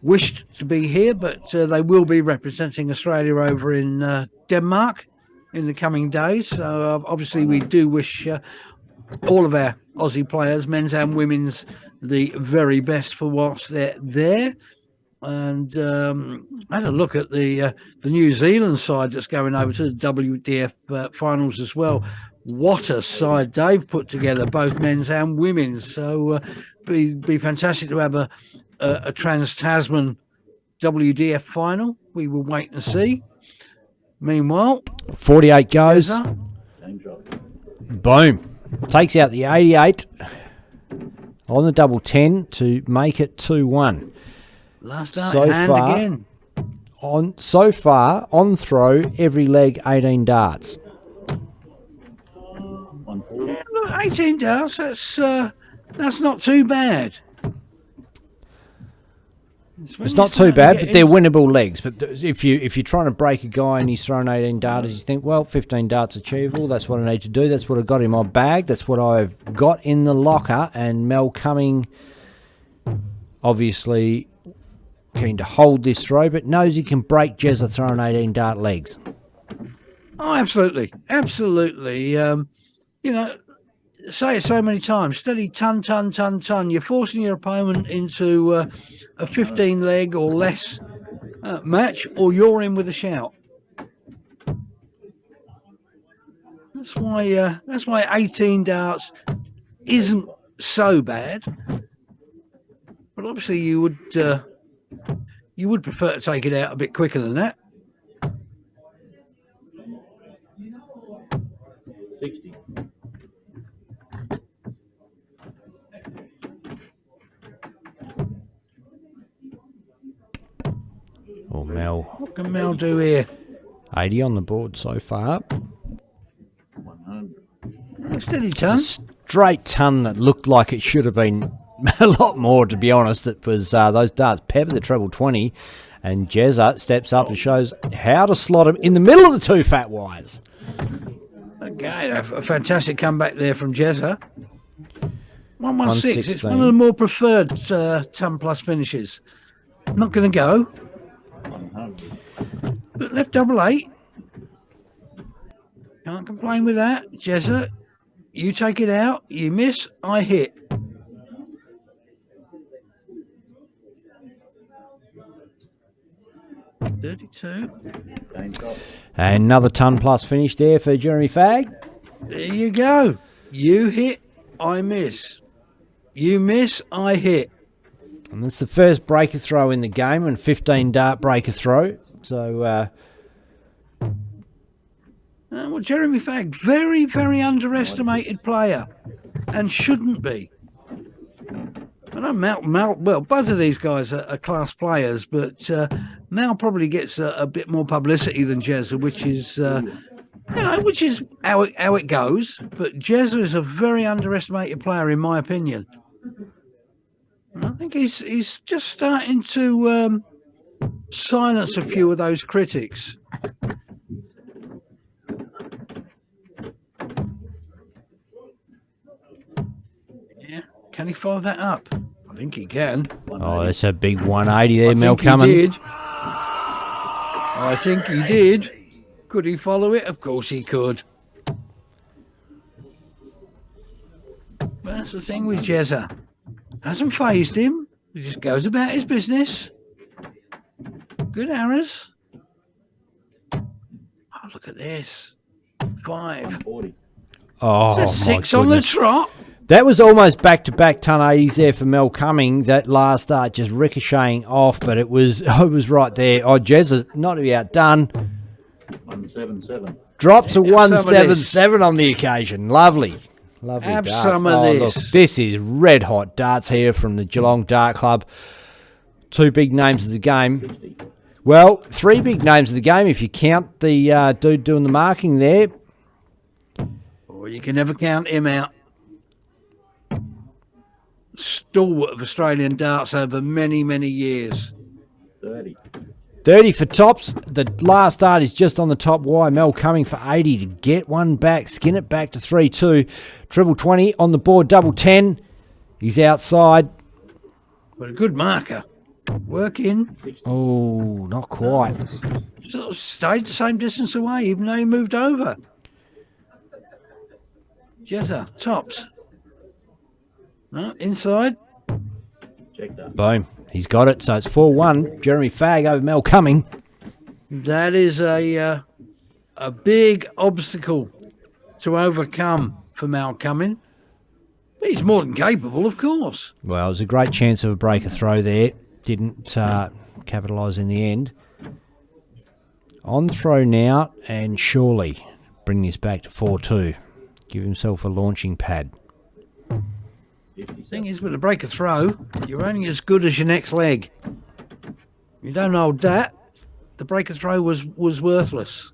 wished to be here, but they will be representing Australia over in Denmark in the coming days. So obviously we do wish all of our Aussie players, men's and women's, the very best for whilst they're there. And I had a look at the New Zealand side that's going over to the WDF finals as well. What a side they've put together, both men's and women's. So be fantastic to have a Trans-Tasman WDF final. We will wait and see. Meanwhile, 48 goes. Game drop. Boom. Takes out the 88 on the double 10 to make it 2-1. last out So hand far, again. So far, on throw, every leg 18 darts. 140. Yeah, look, 18 darts, that's not too bad. It's not too bad, but they're winnable legs. But if you're trying to break a guy and he's thrown 18 darters, you think, well, 15 darts achievable. That's what I need to do. That's what I got in my bag. That's what I've got in the locker. And Mel Cumming, obviously keen to hold this throw, but knows he can break Jezza throwing 18 dart legs. Oh, absolutely, absolutely. Say it so many times. Steady ton. You're forcing your opponent into a 15 leg or less match, or you're in with a shout. That's why 18 darts isn't so bad. But obviously, you would prefer to take it out a bit quicker than that. 60. Or Mel, What can Mel do here? 80 on the board so far. 100. Steady ton. Straight ton that looked like it should have been a lot more, to be honest. It was those darts pepper the treble 20, and Jezza steps up and shows how to slot him in the middle of the two fat wires. Okay, a fantastic comeback there from Jezza. 116. It's 116. one of the more preferred ton plus finishes. Not going to go. 100. But left double 8. Can't complain with that. Jezza, you take it out. You miss, I hit. $32. Game drop. Another ton plus finish there for Jeremy Fagg. There you go. You hit, I miss. You miss, I hit. And that's the first breaker throw in the game, and 15 dart breaker throw. So, Well, Jeremy Fagg, very, very underestimated player, and shouldn't be. I know Mal. Well, both of these guys are class players, but Mal probably gets a bit more publicity than Jezza, which is which is how it goes. But Jezza is a very underestimated player, in my opinion. And I think he's just starting to silence a few of those critics. Yeah, can he follow that up? I think he can. Oh, that's a big 180 there, Mel He coming. did. I think he did. Could he follow it? Of course he could. But that's the thing with Jezza. Hasn't phased him. He just goes about his business. Good arrows. Oh, look at this. 5. 40. Oh, That's my 6 on the goodness. trot. That was almost back-to-back ton 80s there for Mel Cummings. That last start just ricocheting off, but it was right there. Oh, Jezza, not to be outdone. 177. Drops a Have some of this. 177 on the occasion. Lovely. Lovely Have darts. some of oh, this. Look, this is red-hot darts here from the Geelong Dart Club. 2 big names of the game. 60. Well, 3 big names of the game if you count the dude doing the marking there. Or you can never count him out. Stalwart of Australian darts over many, many years. 30. 30 for tops. The last start is just on the top wire. Mel coming for 80 to get one back. Skin it back to 3-2. Triple 20 on the board. Double 10. He's outside. But a good marker. Work in. Oh, not quite. Sort of stayed the same distance away, even though he moved over. Jezza, tops. No, inside. Check that. Boom. He's got it. So it's 4-1. Jeremy Fagg over Mel Cumming. That is a big obstacle to overcome for Mal Cumming. He's more than capable, of course. Well, it was a great chance of a breaker throw there. Didn't capitalise in the end. On throw now and surely bring this back to 4-2. Give himself a launching pad. 57. Thing is, with a breaker throw, you're only as good as your next leg. You don't hold that, the breaker throw was worthless.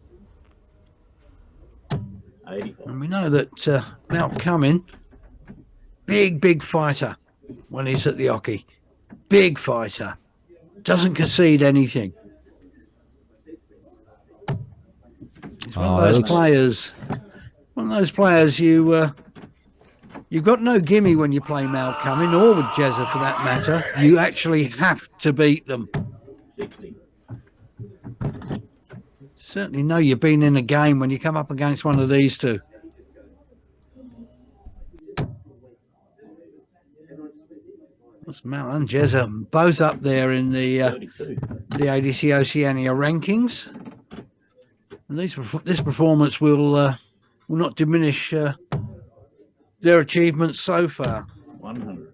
85. And we know that Mal Cumming, big fighter when he's at the hockey. Big fighter. Doesn't concede anything. He's one Oh, of that those looks- players. One of those players you've got no gimme when you play Mal Cumming, or with Jezza for that matter. You actually have to beat them. 60. Certainly know you've been in a game when you come up against one of these two. That's Mal and Jezza both up there in the 32. ADC Oceania rankings. And this performance will not diminish their achievements so far. 100.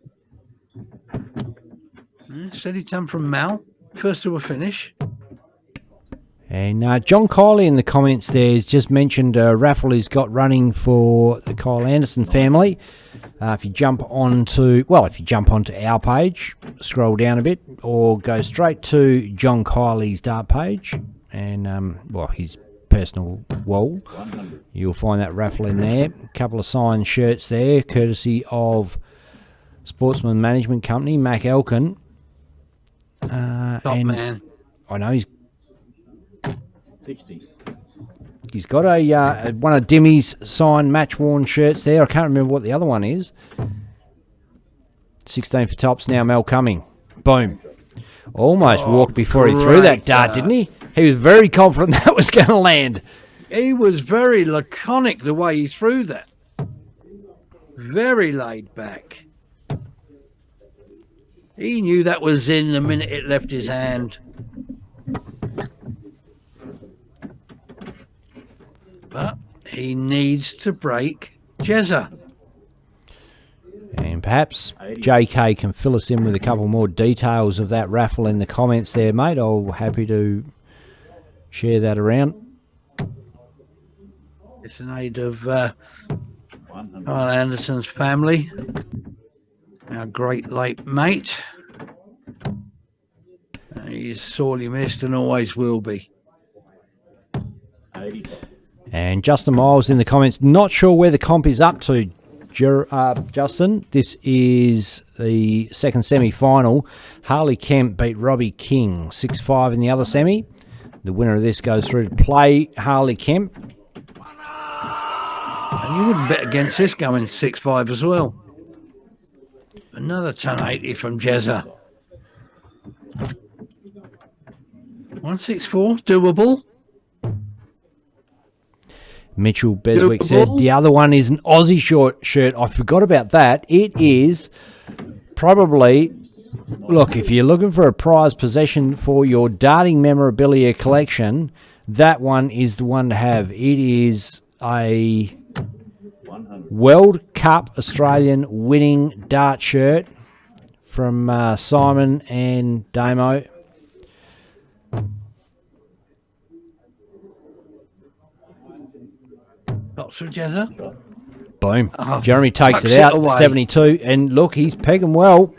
Steady turn from Mal. First to a finish. And John Kiley in the comments there has just mentioned a raffle he's got running for the Kyle Anderson family. If you jump onto our page, scroll down a bit, or go straight to John Kiley's dart page and his personal wall, 100. you'll find that raffle in there. A couple of signed shirts there, courtesy of Sportsman Management Company, Mac Elkin. Top and man. I know he's 60. got a one of Dimmy's signed match-worn shirts there. I can't remember what the other one is. 16 for tops now, Mel Cumming. Boom. Almost walked before he threw that great dart, dart. didn't he? He was very confident that was going to land. He was very laconic the way he threw that. Very laid back. He knew that was in the minute it left his hand. But he needs to break Jezza. And perhaps JK can fill us in with a couple more details of that raffle in the comments there, mate. I'm happy to share that around. It's in aid of 100. Kyle Anderson's family. our great late mate. He's sorely missed and always will be. 85. And Justin Miles in the comments, not sure where the comp is up to, Justin. This is the second semi-final. Harley Kemp beat Robbie King 6-5 in the other semi. The winner of this goes through to play Harley Kemp. And you wouldn't bet against this going 6-5 as well. Another ton 80 from Jezza. 164, doable. Mitchell Beswick said Doable. the other one is an Aussie short shirt. I forgot about that. It is probably, look, if you're looking for a prized possession for your darting memorabilia collection, that one is the one to have. It is a 100. World Cup Australian winning dart shirt from Simon and Damo. Lots of Jezza. Boom. Oh, Jeremy takes tucks it out, away. 72. And look, he's pegging well.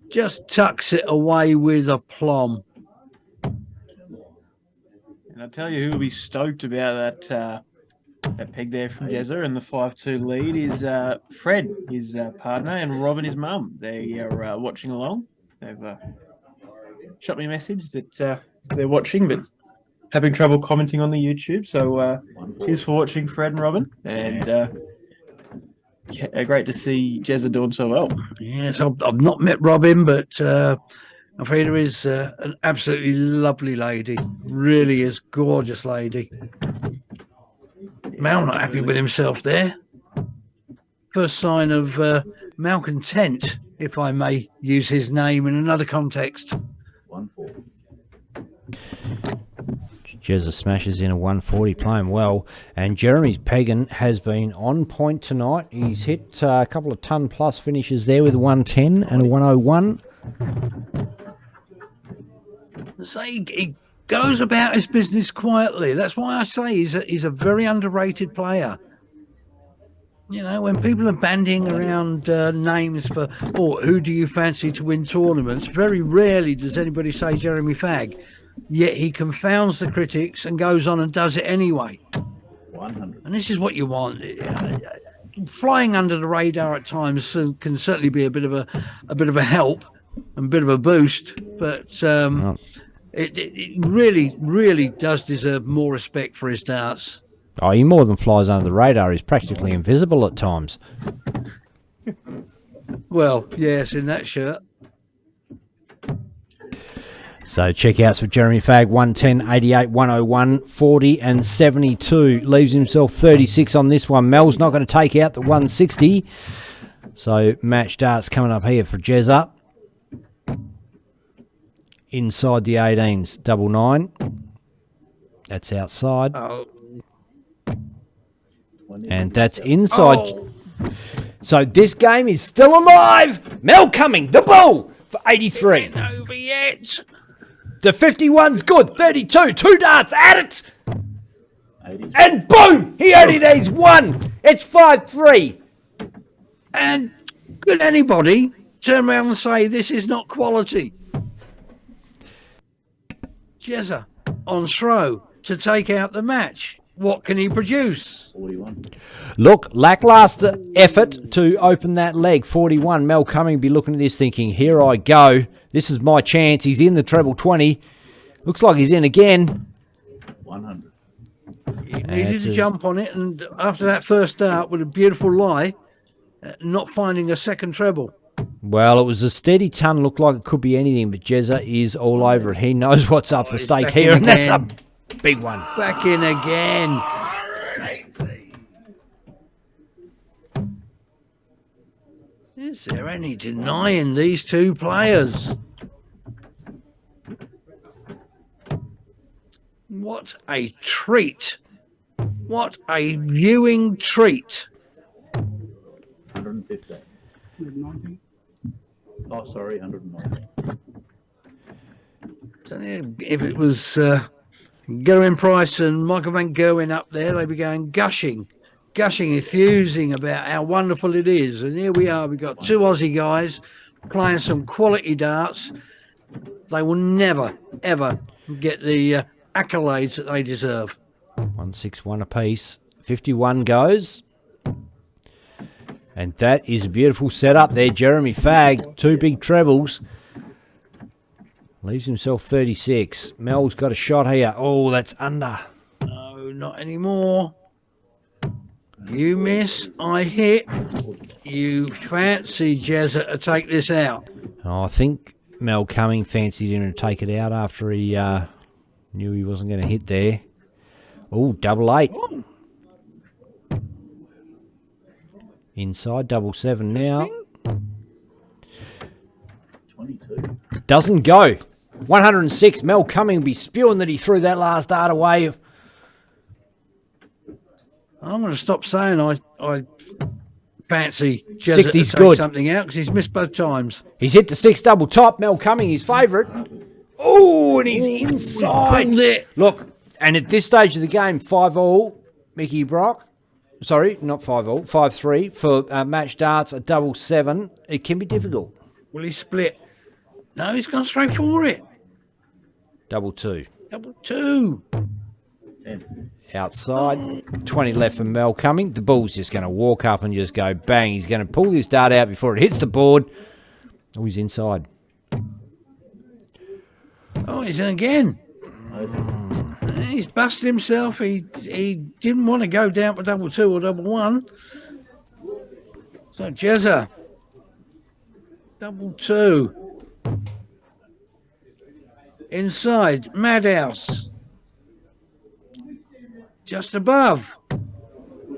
Just tucks it away with aplomb. And I'll tell you who will be stoked about that peg there from Jezza, and the 5-2 lead is Fred, his partner, and Robin, his mum. They are watching along. They've shot me a message that they're watching, but having trouble commenting on the YouTube. So cheers for watching, Fred and Robin, and great to see Jezza doing so well. Yes, I've not met Robin, but Frida is an absolutely lovely lady. Really is gorgeous lady. Mal not happy with himself there. First sign of malcontent, if I may use his name in another context. 1-4. Jezza smashes in a 140, playing well. And Jeremy's pegging has been on point tonight. He's hit a couple of ton-plus finishes there with a 110 and a 101. So he goes about his business quietly. That's why I say he's a very underrated player. You know, when people are bandying around names for, who do you fancy to win tournaments, very rarely does anybody say Jeremy Fagg. Yet he confounds the critics and goes on and does it anyway. 100. And this is what you want. Flying under the radar at times can certainly be a bit of a help and a bit of a boost, but it really, really does deserve more respect for his darts. Oh, he more than flies under the radar. He's practically invisible at times. Well, yes, in that shirt. So checkouts for Jeremy Fagg, 110, 88, 101, 40 and 72. Leaves himself 36 on this one. Mel's not going to take out the 160. So match darts coming up here for Jezza. Inside the 18s, 99. That's outside. Oh, And that's inside. So this game is still alive. Mel Cumming, the ball for 83. over yet. The 51's good. 32. Two darts at it. 80. And boom! He only needs one. It's 5-3. And could anybody turn around and say this is not quality? Jezza on throw to take out the match. What can he produce? 41. Look, lackluster effort to open that leg. 41. Mel Cumming be looking at this thinking, here I go. This is my chance. He's in the treble 20. Looks like he's in again. 100. He needed to jump on it, and after that first dart with a beautiful lie, not finding a second treble. Well, it was a steady ton. Looked like it could be anything, but Jezza is all over it. He knows what's up for he's stake back here, in and that's a again. big one. Back in again. Is there any denying these two players? What a treat. What a viewing treat. 115. 119. Oh, sorry, 190. If it was Gerwin Price and Michael Van Gerwen up there, they'd be going gushing gushing, enthusing about how wonderful it is. And here we are. We've got two Aussie guys playing some quality darts. They will never, ever get the accolades that they deserve. 161 apiece. 51 goes. And that is a beautiful setup there. Jeremy Fagg, 2 big trebles. Leaves himself 36. Mel's got a shot here. Oh, that's under. No, not anymore. You miss, I hit. You fancy Jezza to take this out. Oh, I think Mel Cumming fancied him to take it out after he knew he wasn't going to hit there. Oh, double 8. Oh. Inside, double 7 now. 22. Doesn't go. 106. Mel Cumming will be spewing that he threw that last dart away. I'm going to stop saying I fancy Jezza 60's to take good. something out because he's missed both times. He's hit the 6 double top. Mel Cumming, his favourite. Oh, and he's inside. Pulled it. Look, and at this stage of the game, 5-all, Mickey Brock. Sorry, not 5-all, 5-3 for match darts, a double 7. It can be difficult. Will he split? No, he's gone straight for it. Double 2. Double 2. 10. Outside, 20 left for Mel Cumming. The ball's just going to walk up and just go bang. He's going to pull this dart out before it hits the board. Oh, he's inside. Oh, he's in again. He's busted himself. He didn't want to go down for double 2 or double 1. So Jezza, double 2. Inside, Madhouse. Just above.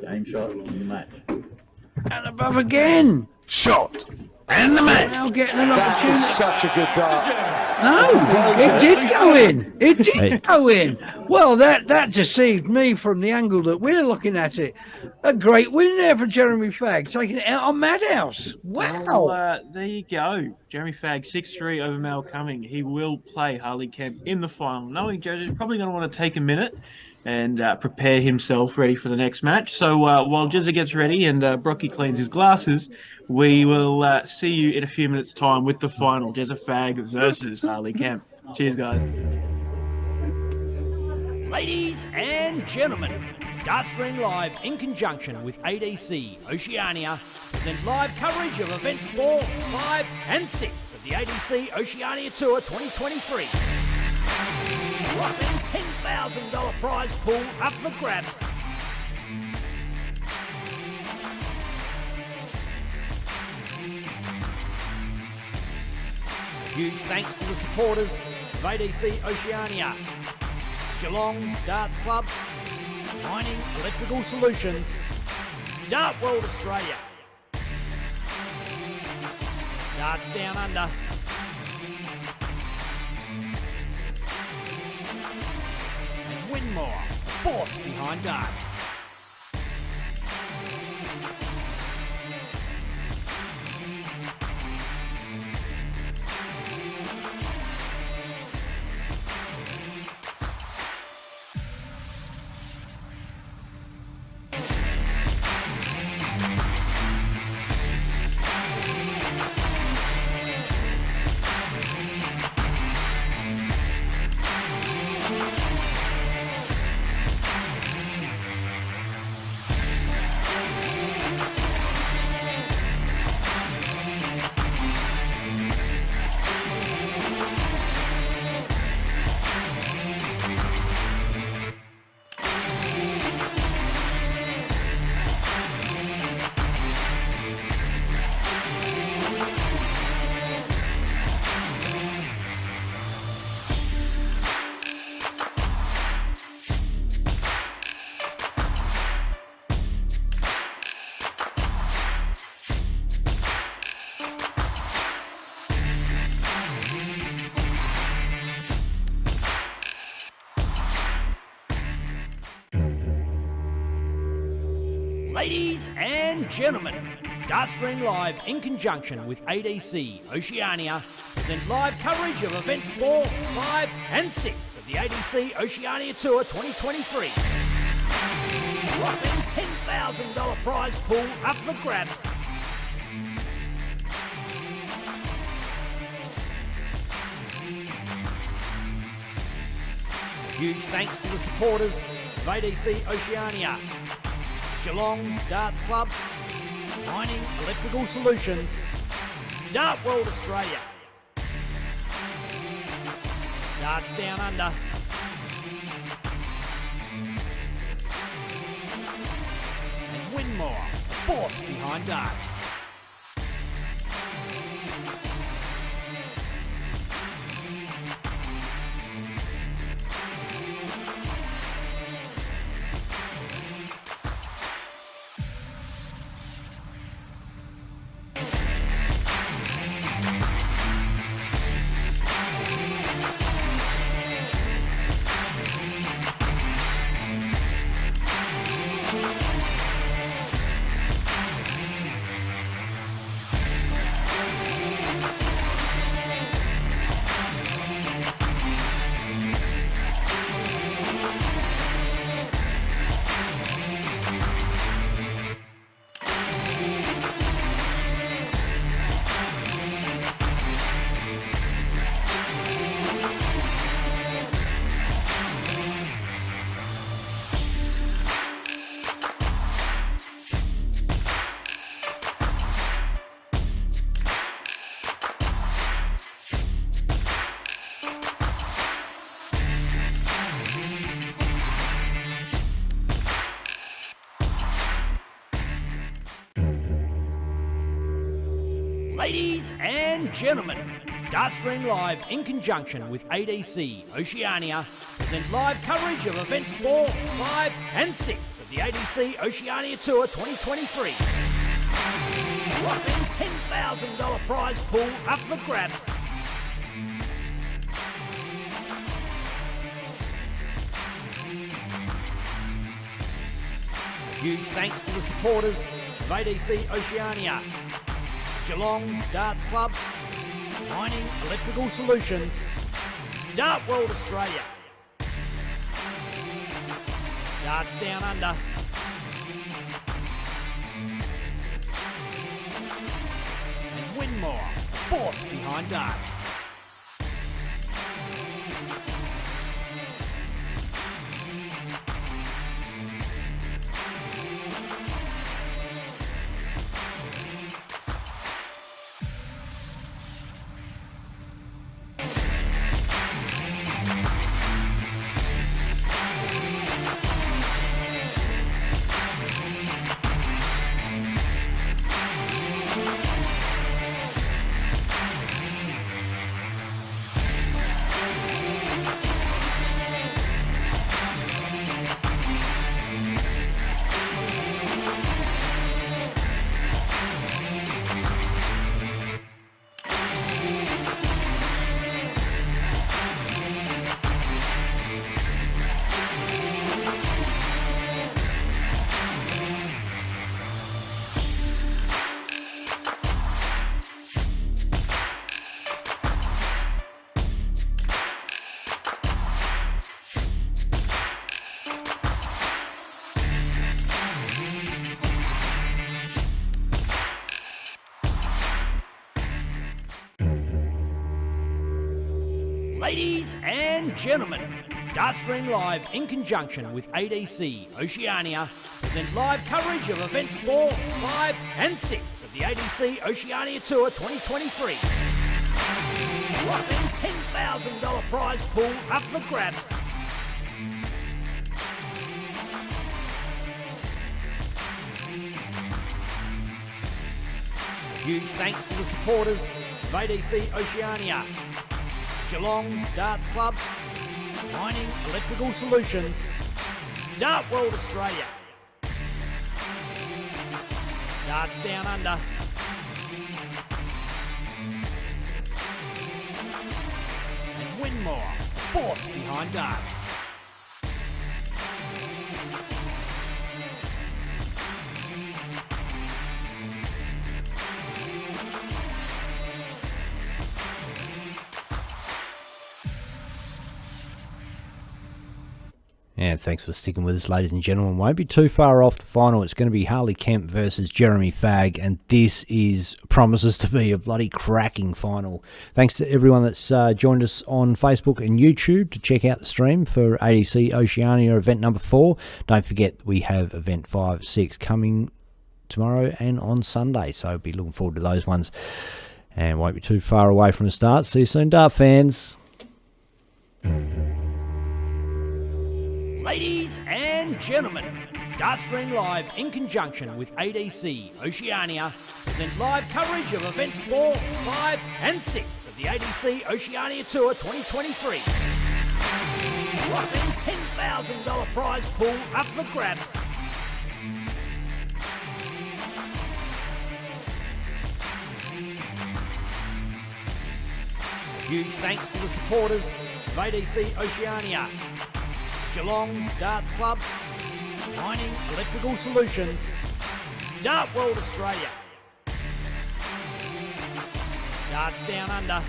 Game shot in the match. And above again. Shot. And the match. Now getting an That opportunity. is such a good dart. No, it did go in. It did go in. Well, that deceived me from the angle that we're looking at it. A great win there for Jeremy Fagg, taking it out on Madhouse. Wow. Well, there you go. Jeremy Fagg, 6-3 over Mel Cumming. He will play Harley Kemp in the final. Knowing Jezza's probably going to want to take a minute and prepare himself ready for the next match. So while Jezza gets ready and Brocky cleans his glasses, we will see you in a few minutes' time with the final. Jezza Fagg versus Harley Kemp. Cheers, guys. Ladies and gentlemen, Dartstream Live in conjunction with Adc Oceania present live coverage of events 4, 5 and 6 of the Adc Oceania Tour 2023. Whopping $10,000 prize pool up for grabs. Huge thanks to the supporters of Adc Oceania, Geelong Darts Club, Mining Electrical Solutions, Dart World Australia, Darts Down Under, and Winmore, the force behind darts. Ladies and gentlemen, Dartstream Live in conjunction with Adc Oceania present live coverage of events 4, 5 and 6 of the Adc Oceania Tour 2023. Whopping $10,000 prize pool up for grabs. Huge thanks to the supporters of ADC Oceania, Geelong Darts Club, Mining Electrical Solutions, Dart World Australia, Darts Down Under, and Winmore, the force behind darts. Ladies and gentlemen, Dartstream Live in conjunction with ADC Oceania present live coverage of events 4, 5 and 6 of the ADC Oceania Tour 2023. Whopping $10,000 prize pool up for grabs. Huge thanks to the supporters of ADC Oceania, Geelong Darts Club, Mining Electrical Solutions, Dart World Australia, Darts Down Under, and Winmore, the force behind darts. Ladies and gentlemen, Dartstream Live in conjunction with ADC Oceania present live coverage of events 4, 5 and 6 of the ADC Oceania Tour 2023. Whopping $10,000 prize pool up for grabs. Huge thanks to the supporters of ADC Oceania, Geelong Darts Club, Mining Electrical Solutions, Dart World Australia, Darts Down Under, and Winmore, the force behind darts. Yeah, thanks for sticking with us, ladies and gentlemen. Won't be too far off the final. It's going to be Harley Kemp versus Jeremy Fagg, and this promises to be a bloody cracking final. Thanks to everyone that's joined us on Facebook and YouTube to check out the stream for ADC Oceania event number 4. Don't forget we have event 5, 6 coming tomorrow and on Sunday, so be looking forward to those ones. And won't be too far away from the start. See you soon, dart fans. Ladies and gentlemen, Dartstream Live in conjunction with ADC Oceania present live coverage of events 4, 5 and 6 of the ADC Oceania Tour 2023. Whopping $10,000 prize pool up for grabs. Huge thanks to the supporters of ADC Oceania, Geelong Darts Club, Mining Electrical Solutions, Dart World Australia, Darts Down Under,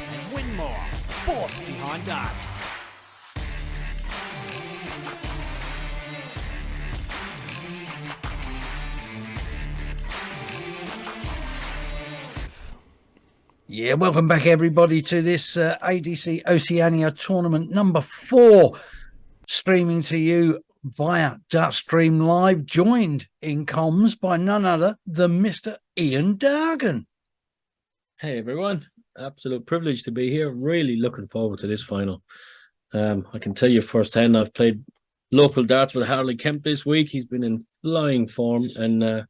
and Winmore, force behind darts. Yeah, welcome back everybody to this ADC Oceania tournament number 4, streaming to you via Dartstream Live, joined in comms by none other than Mr. Ian Dargan. Hey everyone, absolute privilege to be here. Really looking forward to this final. I can tell you firsthand, I've played local darts with Harley Kemp this week. He's been in flying form, and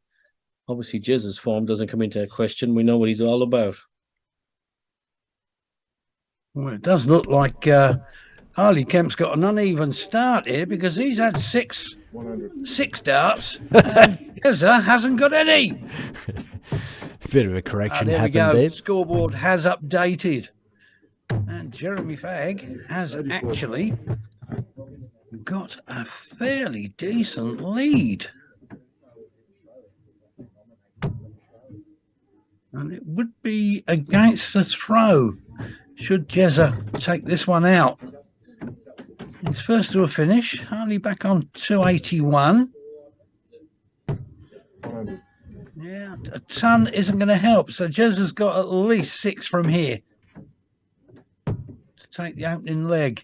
obviously Jiz's form doesn't come into question. We know what he's all about. Well, it does look like Harley Kemp's got an uneven start here because he's had six darts and Jezza hasn't got any. Bit of a correction There we happened go. there. Scoreboard has updated. And Jeremy Fagg has actually got a fairly decent lead. And it would be against the throw should Jezza take this one out. He's first to a finish. Harley back on 281. Yeah, a ton isn't going to help. So Jezza's got at least 6 from here to take the opening leg.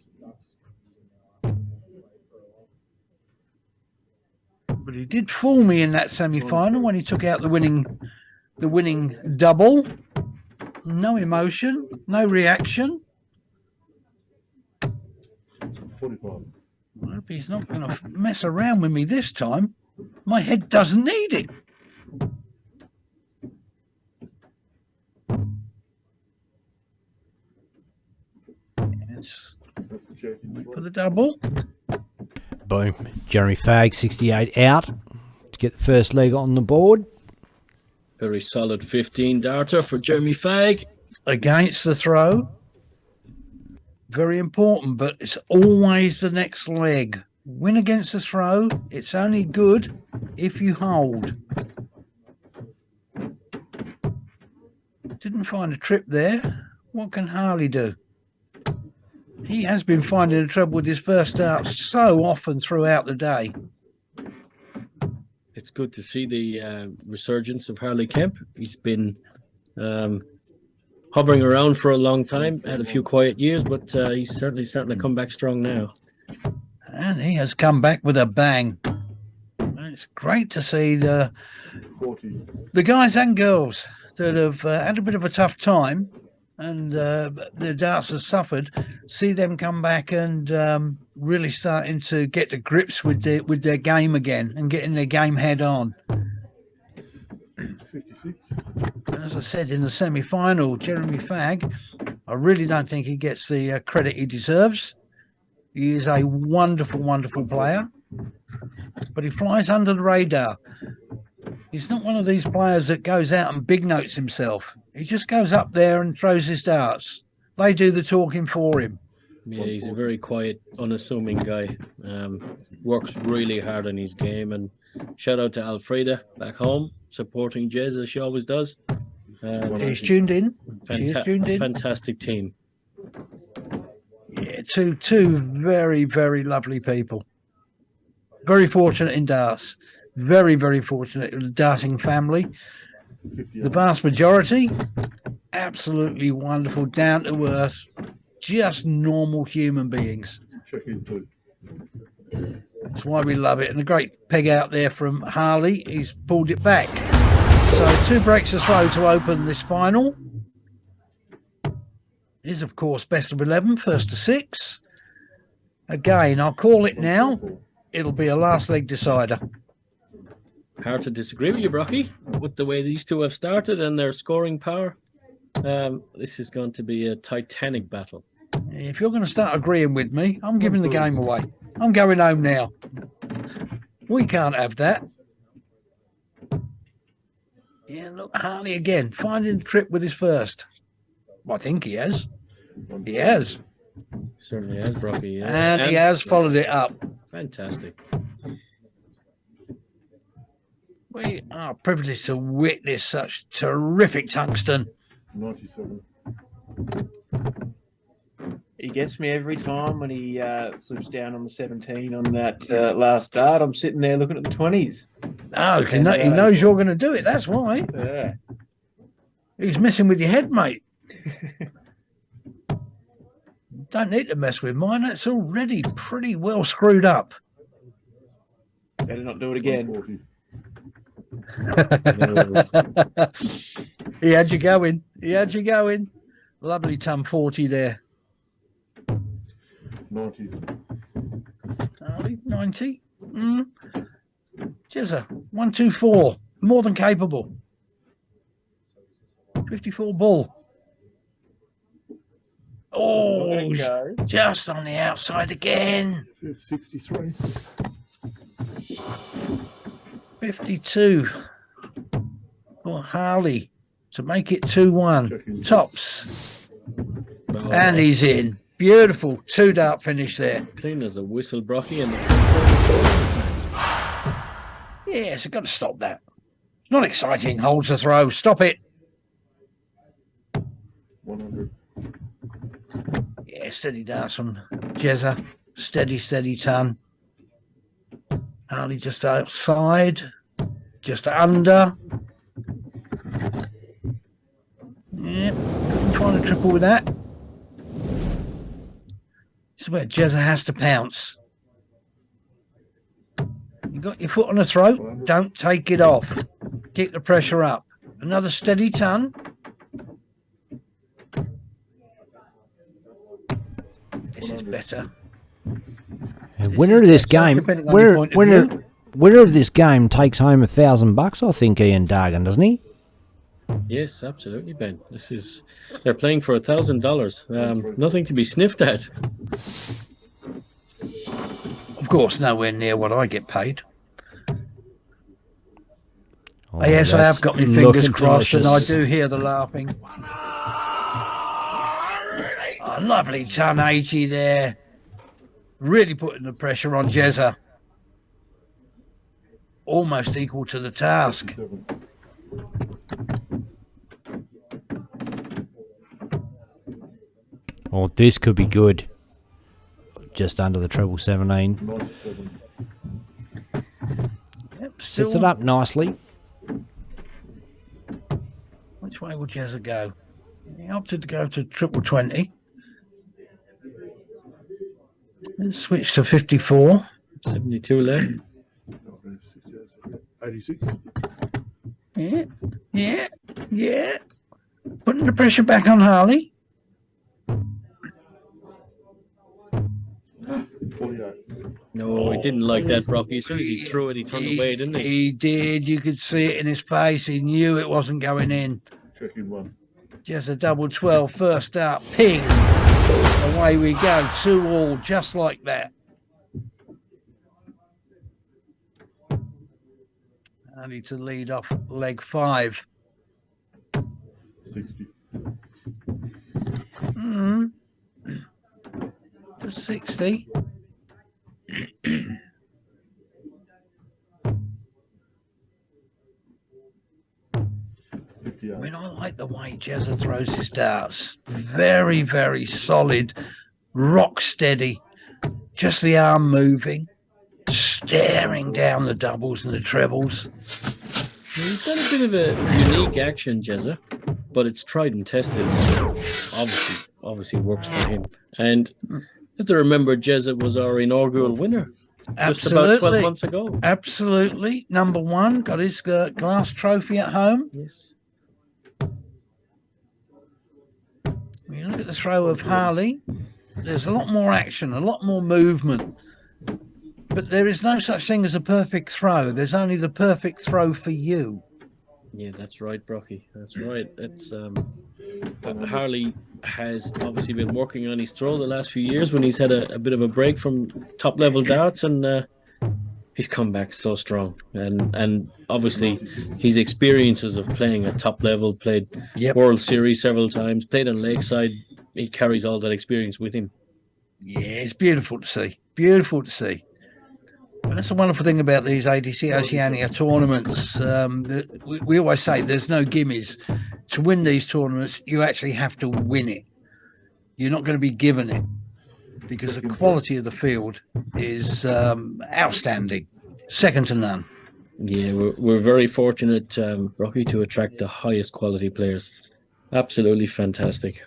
But he did fool me in that semi-final when he took out the winning double. No emotion, no reaction. I hope he's not going to mess around with me this time. My head doesn't need it. Yes. Wait for the double. Boom. Jeremy Fagg, 68 out to get the first leg on the board. Very solid 15 darter for Jeremy Fagg. Against the throw. Very important, but it's always the next leg. Win against the throw. It's only good if you hold. Didn't find a trip there. What can Harley do? He has been finding trouble with his first dart so often throughout the day. It's good to see the resurgence of Harley Kemp. He's been hovering around for a long time, had a few quiet years, but he's certainly starting to come back strong now. And he has come back with a bang. It's great to see the guys and girls that have had a bit of a tough time and the darts have suffered, see them come back and really starting to get to grips with their game again and getting their game head on. 56. As I said in the semi-final, Jeremy Fagg, I really don't think he gets the credit he deserves. He is a wonderful, wonderful player, but he flies under the radar. He's not one of these players that goes out and big notes himself. He just goes up there and throws his darts. They do the talking for him. Yeah, he's a very quiet, unassuming guy. Works really hard on his game. And shout out to Alfreda back home, supporting Jez as she always does. She's tuned in. She is tuned in. Fantastic team. Yeah, two very, very lovely people. Very fortunate in darts. Very, very fortunate in the darting family. The vast majority, absolutely wonderful, down to earth, just normal human beings. That's why we love it. And a great peg out there from Harley. He's pulled it back. So 2 breaks a throw to open this final. Is, of course, best of 11, first to 6. Again, I'll call it now. It'll be a last leg decider. Hard to disagree with you, Brocky, with the way these two have started and their scoring power. This is going to be a titanic battle. If you're going to start agreeing with me, I'm giving the game away. I'm going home now. We can't have that. Yeah, look, Harley again, finding the trip with his first. Well, I think he has. He has. Certainly has, Brocky. Yeah. And he has followed it up. Fantastic. We are privileged to witness such terrific tungsten. 97. He gets me every time when he flips down on the 17 on that last dart. I'm sitting there looking at the 20s. Oh, he knows you're going to do it. That's why. Yeah. He's messing with your head, mate. Don't need to mess with mine. That's already pretty well screwed up. Better not do it again. He had you going. He had you going. Lovely ton 40 there. 90. 90. Jezza, 124. More than capable. 54 ball. Oh, just on the outside again. 63. 52 for Harley to make it 2-1. Tops. Well, And he's in. Beautiful 2-dart finish there. clean as a whistle, Brocky. And Yes, I've got to stop that. It's not exciting. Holds the throw. Stop it. 100. Yeah, steady darts from Jezza. Steady ton. Harley just outside. Just under. Yep. Trying to triple with that. This is where Jezza has to pounce. You got your foot on the throat. Don't take it off. Keep the pressure up. Another steady ton. This is better. Winner of this game, winner of this game takes home $1,000. I think Ian Dargan, doesn't he? yes, absolutely, Ben. They're playing for $1,000. Nothing to be sniffed at. Of course, nowhere near what I get paid. Oh, Yes, I have got my fingers looking crossed, and I delicious. do hear the laughing. Oh, lovely ton 80 there. Really putting the pressure on Jezza. Almost equal to the task. 7. Oh, this could be good. Just under the treble 17. 97. Yep, Sets still. it up nicely. Which way will Jezza go? He opted to go to triple 20. Let's switch to 54. 72 left. 86. Yeah. Putting the pressure back on Harley. 48. No, he didn't like that, Brocky. As soon as he threw it, he turned away, didn't he? He did. You could see it in his face. He knew it wasn't going in. Checking 1. Just a double 12. First out. Ping. Away we go. 2-all. Just like that. I need to lead off leg 5. 60. To 60. 58. I mean, I like the way Jezza throws his darts. Very, very solid, rock steady. Just the arm moving, staring down the doubles and the trebles. He's got a bit of a unique action, Jezza, but it's tried and tested. Obviously works for him. And you have to remember, Jezza was our inaugural winner just about 12 months ago. Absolutely. Number one, got his glass trophy at home. Yes. When you look at the throw of Harley, there's a lot more action, a lot more movement. But there is no such thing as a perfect throw. There's only the perfect throw for you. Yeah, that's right, Brocky. That's right. It's Harley has obviously been working on his throw the last few years when he's had a bit of a break from top level darts, and he's come back so strong. And obviously his experiences of playing at top level, played World Series several times, played on Lakeside, he carries all that experience with him. Yeah, it's beautiful to see. Beautiful to see. But that's the wonderful thing about these ADC Oceania tournaments. We always say there's no gimmies. To win these tournaments, you actually have to win it. You're not going to be given it, because the quality of the field is outstanding, second to none. Yeah, we're very fortunate, Rocky, to attract the highest quality players. Absolutely fantastic.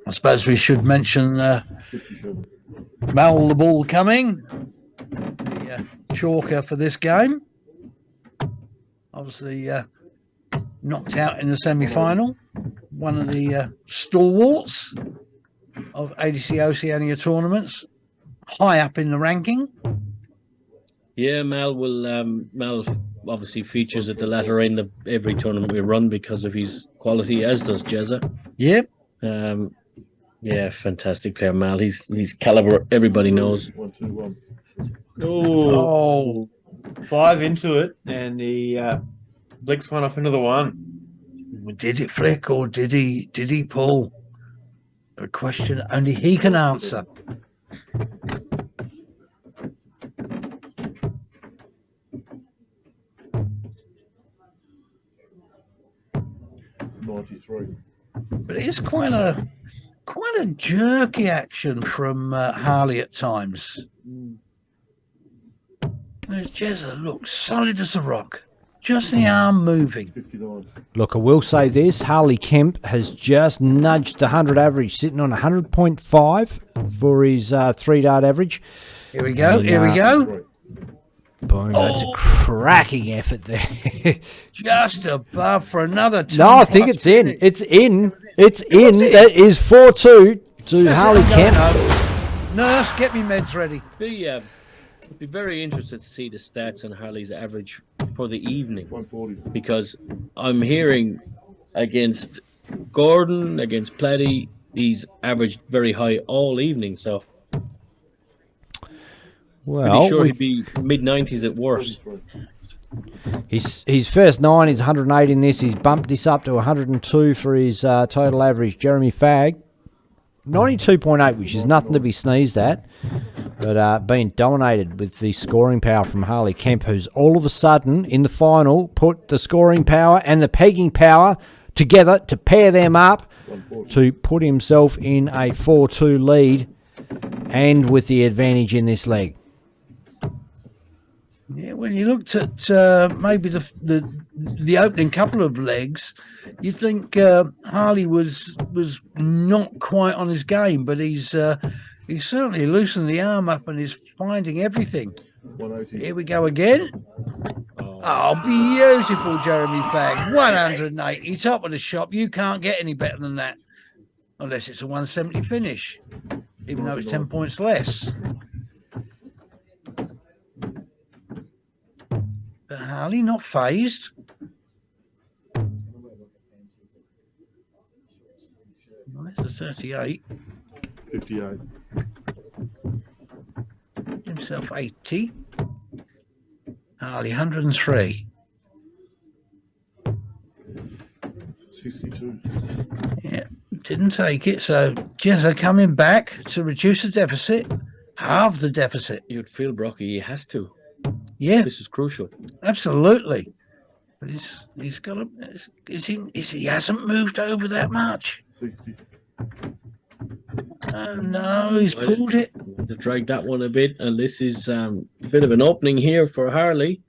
I suppose we should mention 57. Mal the Ball coming, the chalker for this game. Obviously knocked out in the semi-final. One of the stalwarts of ADC Oceania tournaments, high up in the ranking. Yeah, Mal obviously features at the latter end of every tournament we run because of his quality, as does Jezza. Yep. Yeah, fantastic player, Mal. He's caliber, everybody knows. 1, 2, 1. Oh, 5 into it, and he flicks one off into the 1. Did it flick or did he pull? A question only he can answer. But it is quite a jerky action from Harley at times. Whereas Jezza looks solid as a rock. Just the arm moving. 59. Look, I will say this. Harley Kemp has just nudged the 100 average, sitting on 100.5 for his 3-dart average. Here we go. And, Here we go. Boom, that's a cracking effort there. Just above for another 10. No, I think it's in. It's in. It's in. That is 4-2 to Harley Kemp. Nurse, get me meds ready. I'd be very interested to see the stats on Harley's average for the evening, 140. because I'm hearing against Gordon, against Platty, he's averaged very high all evening, so Well, pretty sure he'd be mid-90s at worst. his first 9 is 108 in this. He's bumped this up to 102 for his total average. Jeremy Fagg, 92.8, which is nothing to be sneezed at, but being dominated with the scoring power from Harley Kemp, who's all of a sudden in the final put the scoring power and the pegging power together to pair them up to put himself in a 4-2 lead and with the advantage in this leg. Yeah, when you looked at maybe the opening couple of legs, you think Harley was not quite on his game, but he's certainly loosened the arm up and is finding everything. 180. Here we go again. Oh, beautiful, Jeremy Fagg. 180, top of the shop. You can't get any better than that, unless it's a 170 finish, even though it's 10 points less. But Harley not phased. There's a 38. 58. Himself 80. Harley 103. 62. Yeah, didn't take it. So Jezza coming back to reduce the deficit, halve the deficit. You'd feel, Brocky, he has to. Yeah, This is crucial. absolutely. But he's got a. He hasn't moved over that much. 60. No, he's pulled it. To drag that one a bit, and this is a bit of an opening here for Harley.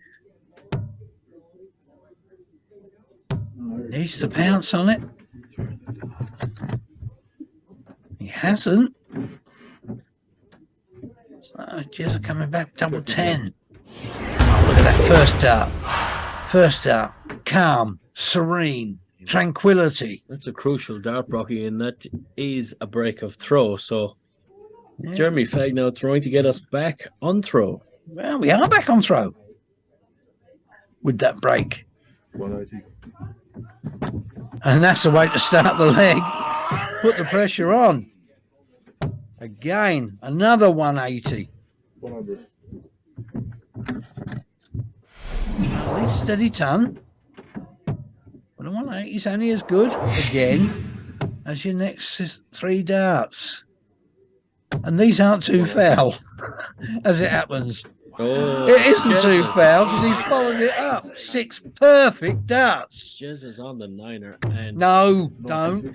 Needs to pounce on it. He hasn't. So Jezza coming back double 10. Oh, look at that first dart. First dart. Calm, serene, tranquility. That's a crucial dart, Brocky, and that is a break of throw. So Jeremy Fagg now trying to get us back on throw. Well, we are back on throw with that break. 180. And that's the way to start the leg. Put the pressure on. Again, another 180. 100. Steady ton. But a 180 is only as good, again, as your next 3 darts. And these aren't too foul, as it happens. Oh, It isn't too Jezza's- foul because he's followed it up. 6 perfect darts. Jezza's on the niner, and No, don't. a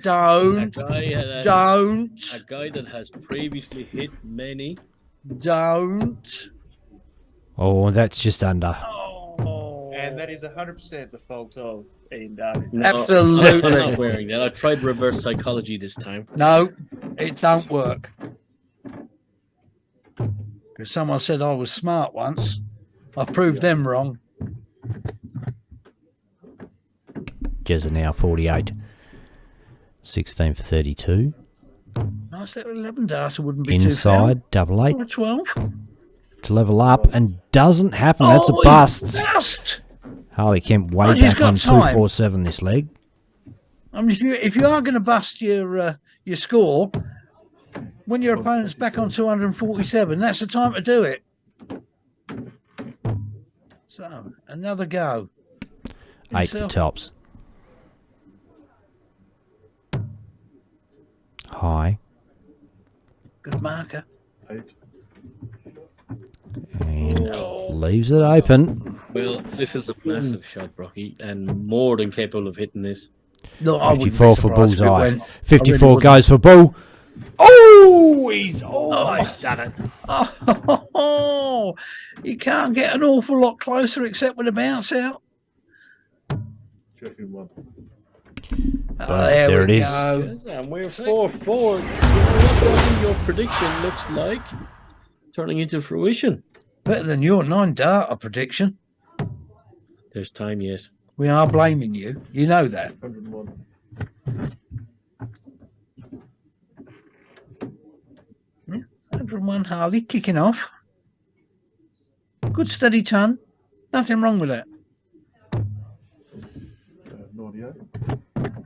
guy that has previously hit many. Don't. Oh, that's just under. And that is 100% the fault of Ian Darby. No, Absolutely. I'm not wearing that. I tried reverse psychology this time. No, it don't work. Because someone said I was smart once. I proved them wrong. Jezza now 48. 16 for 32. Nice little 11 darts wouldn't be too foul. Inside, double 8 Or 12. to level up, and doesn't happen. That's a Oh, bust. Bust. Harley Kemp way Oh, he's back got on time. 247 this leg. I mean, if you are going to bust your score, when your opponent's back on 247, that's the time to do it. So, another go. 8 for Himself. tops. High. Good marker. 8. And leaves it open. Well, this is a massive shot, Brocky, and more than capable of hitting this. No, I wouldn't be 54 for surprised if it bullseye. went. 54 wouldn't. goes for bull. Oh, he's almost done it. Oh, you can't get an awful lot closer except with a bounce out. Checking 1. Oh, there it we is. go. Yes, and we're 4-4. You know what, Brocky? Your prediction looks like turning into fruition. Better than your 9 darter prediction. There's time yet. We are blaming you. You know that. 101. Yeah, 101 Harley kicking off. Good steady ton. Nothing wrong with it. 98.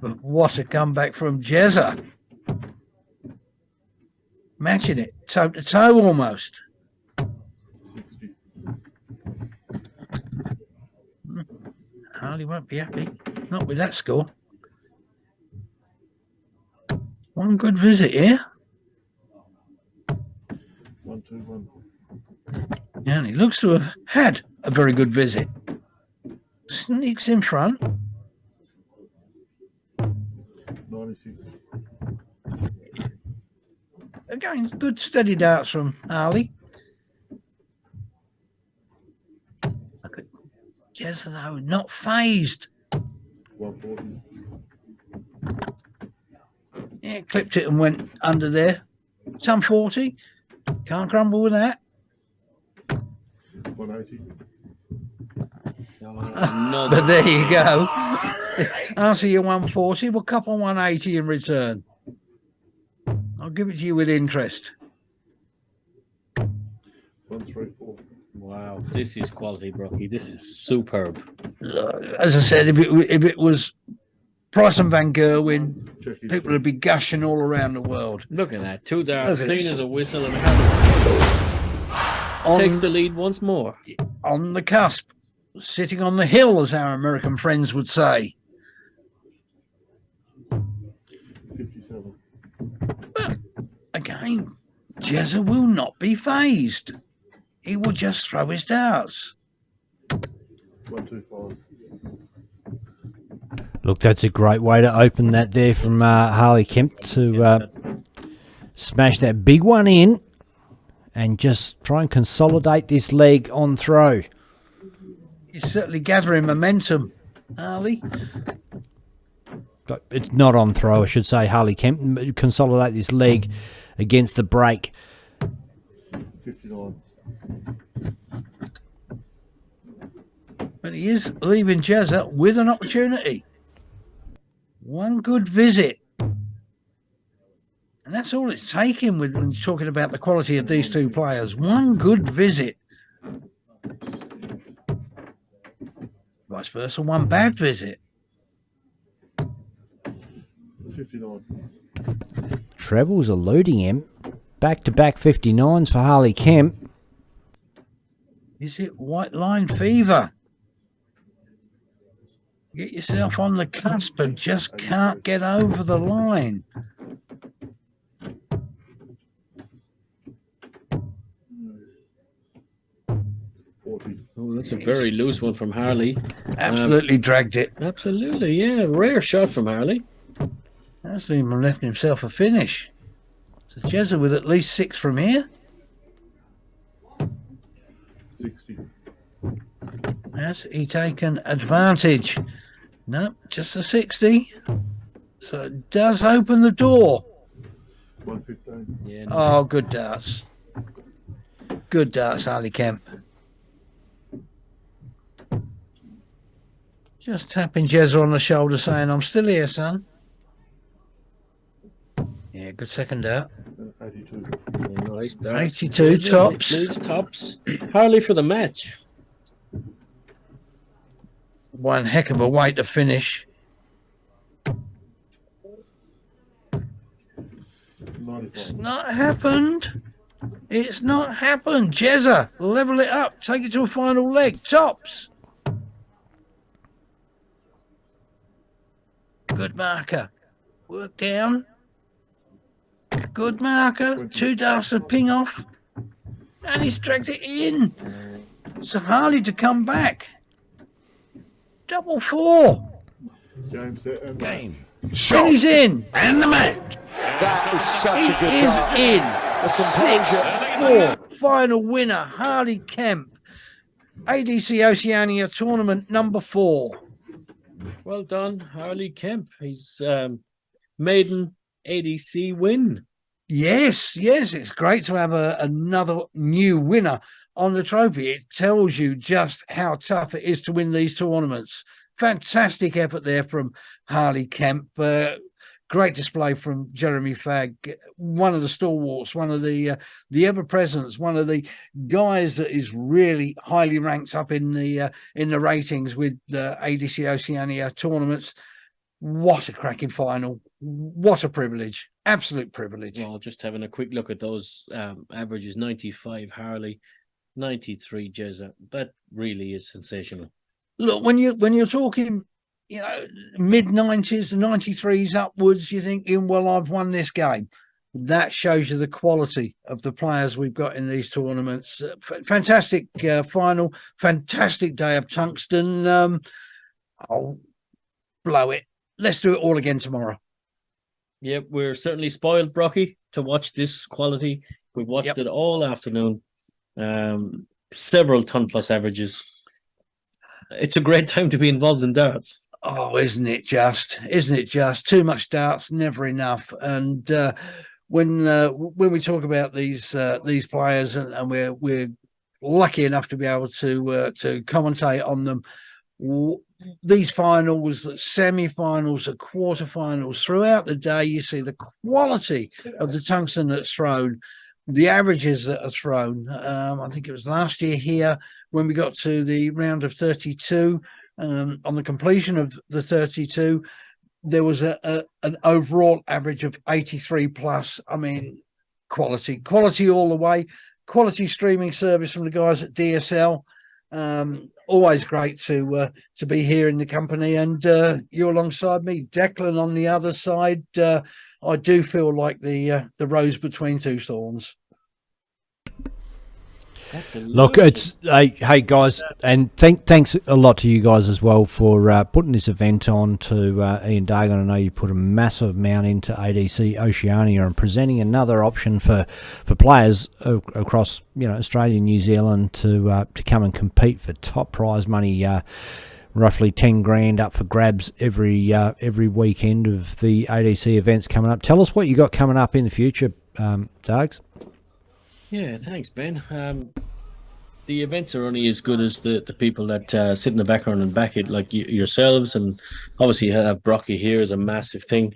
But what a comeback from Jezza. Matching it toe to toe almost. 60. Harley won't be happy. Not with that score. One good visit here. 121. Yeah, and he looks to have had a very good visit. Sneaks in front. 96. Again, good steady darts from Harley. Look at Jezza, though, not phased. 140. Yeah, clipped it and went under there. Some 40. Can't grumble with that. 180. But there you go. Answer your 140. We'll cup on 180 in return. I'll give it to you with interest. 134. Wow, this is quality, Brocky. This is superb. As I said, if it was Price and Van Gerwen, Checking. people would be gushing all around the world. Look at that. 2 darts, Look at clean this. as a whistle, and Harley On, takes the lead once more. on the cusp, sitting on the hill, as our American friends would say. 57. Again, Jezza will not be phased. He will just throw his darts. 125. Look, that's a great way to open that there from Harley Kemp to smash that big one in and just try and consolidate this leg on throw. He's certainly gathering momentum, Harley. But it's not on throw, I should say. Harley Kemp consolidate this leg against the break. 59. But he is leaving Jezza with an opportunity. One good visit. And that's all it's taken when he's talking about the quality of these two players. One good visit. Vice versa, one bad visit. 59. Trevor's eluding him. Back-to-back 59s for Harley Kemp. Is it white line fever? Get yourself on the cusp and just can't get over the line. Oh, that's a very loose one from Harley. Absolutely dragged it. Absolutely, yeah. Rare shot from Harley. Hasn't even left himself a finish. So Jezza with at least 6 from here. 60. Has he taken advantage? No, just a 60. So it does open the door. 115. Yeah. Oh, good darts. Good darts, Harley Kemp. Just tapping Jezza on the shoulder saying, I'm still here, son. Yeah, good second dart. 82. Yeah, nice dart. 82 tops. Blues tops. Harley for the match. One heck of a way to finish. 95. It's not happened. It's not happened. Jezza, level it up. Take it to a final leg. Tops. Good marker. Work down. Good marker. 2 darts of ping off. And he's dragged it in. So Harley to come back. Double 4. Game, set, and Game. And Shot. he's in. And the match. That is such He a good is dart. in. The composure. 6-4. Final winner, Harley Kemp. ADC Oceania tournament number 4. Well done, Harley Kemp. He's maiden ADC win. Yes, it's great to have another new winner on the trophy. It tells you just how tough it is to win these tournaments. Fantastic effort there from Harley Kemp. Great display from Jeremy Fagg, one of the stalwarts, one of the ever-presents, one of the guys that is really highly ranked up in the ratings with the ADC Oceania tournaments. What a cracking final. What a privilege. Absolute privilege. Well, just having a quick look at those averages, 95 Harley, 93 Jezza. That really is sensational. Look, when you're talking, mid-90s, the 93s upwards, you're thinking, well, I've won this game. That shows you the quality of the players we've got in these tournaments. Fantastic final, fantastic day of tungsten. I'll blow it. Let's do it all again tomorrow. Yep, we're certainly spoiled, Brocky, to watch this quality. We've watched it all afternoon. Several ton-plus averages. It's a great time to be involved in darts. Oh, isn't it just? Too much darts, never enough. And when we talk about these players, and we're lucky enough to be able to commentate on them, these finals, semi-finals, quarter-finals, throughout the day, you see the quality of the tungsten that's thrown, the averages that are thrown. I think it was last year here when we got to the round of 32. On the completion of the 32, there was an overall average of 83 plus. I mean, quality all the way. Quality streaming service from the guys at DSL. Always great to be here in the company, and you alongside me, Declan on the other side. I do feel like the rose between two thorns. Absolutely. Look, it's hey guys, and thanks a lot to you guys as well for putting this event on. To Ian Dargan, I know you put a massive amount into ADC Oceania and presenting another option for players across Australia, New Zealand to come and compete for top prize money. Roughly 10 grand up for grabs every weekend of the ADC events coming up. Tell us what you got coming up in the future, Dargs. Yeah, thanks, Ben. The events are only as good as the people that sit in the background and back it, like yourselves, and obviously have Brocky here is a massive thing.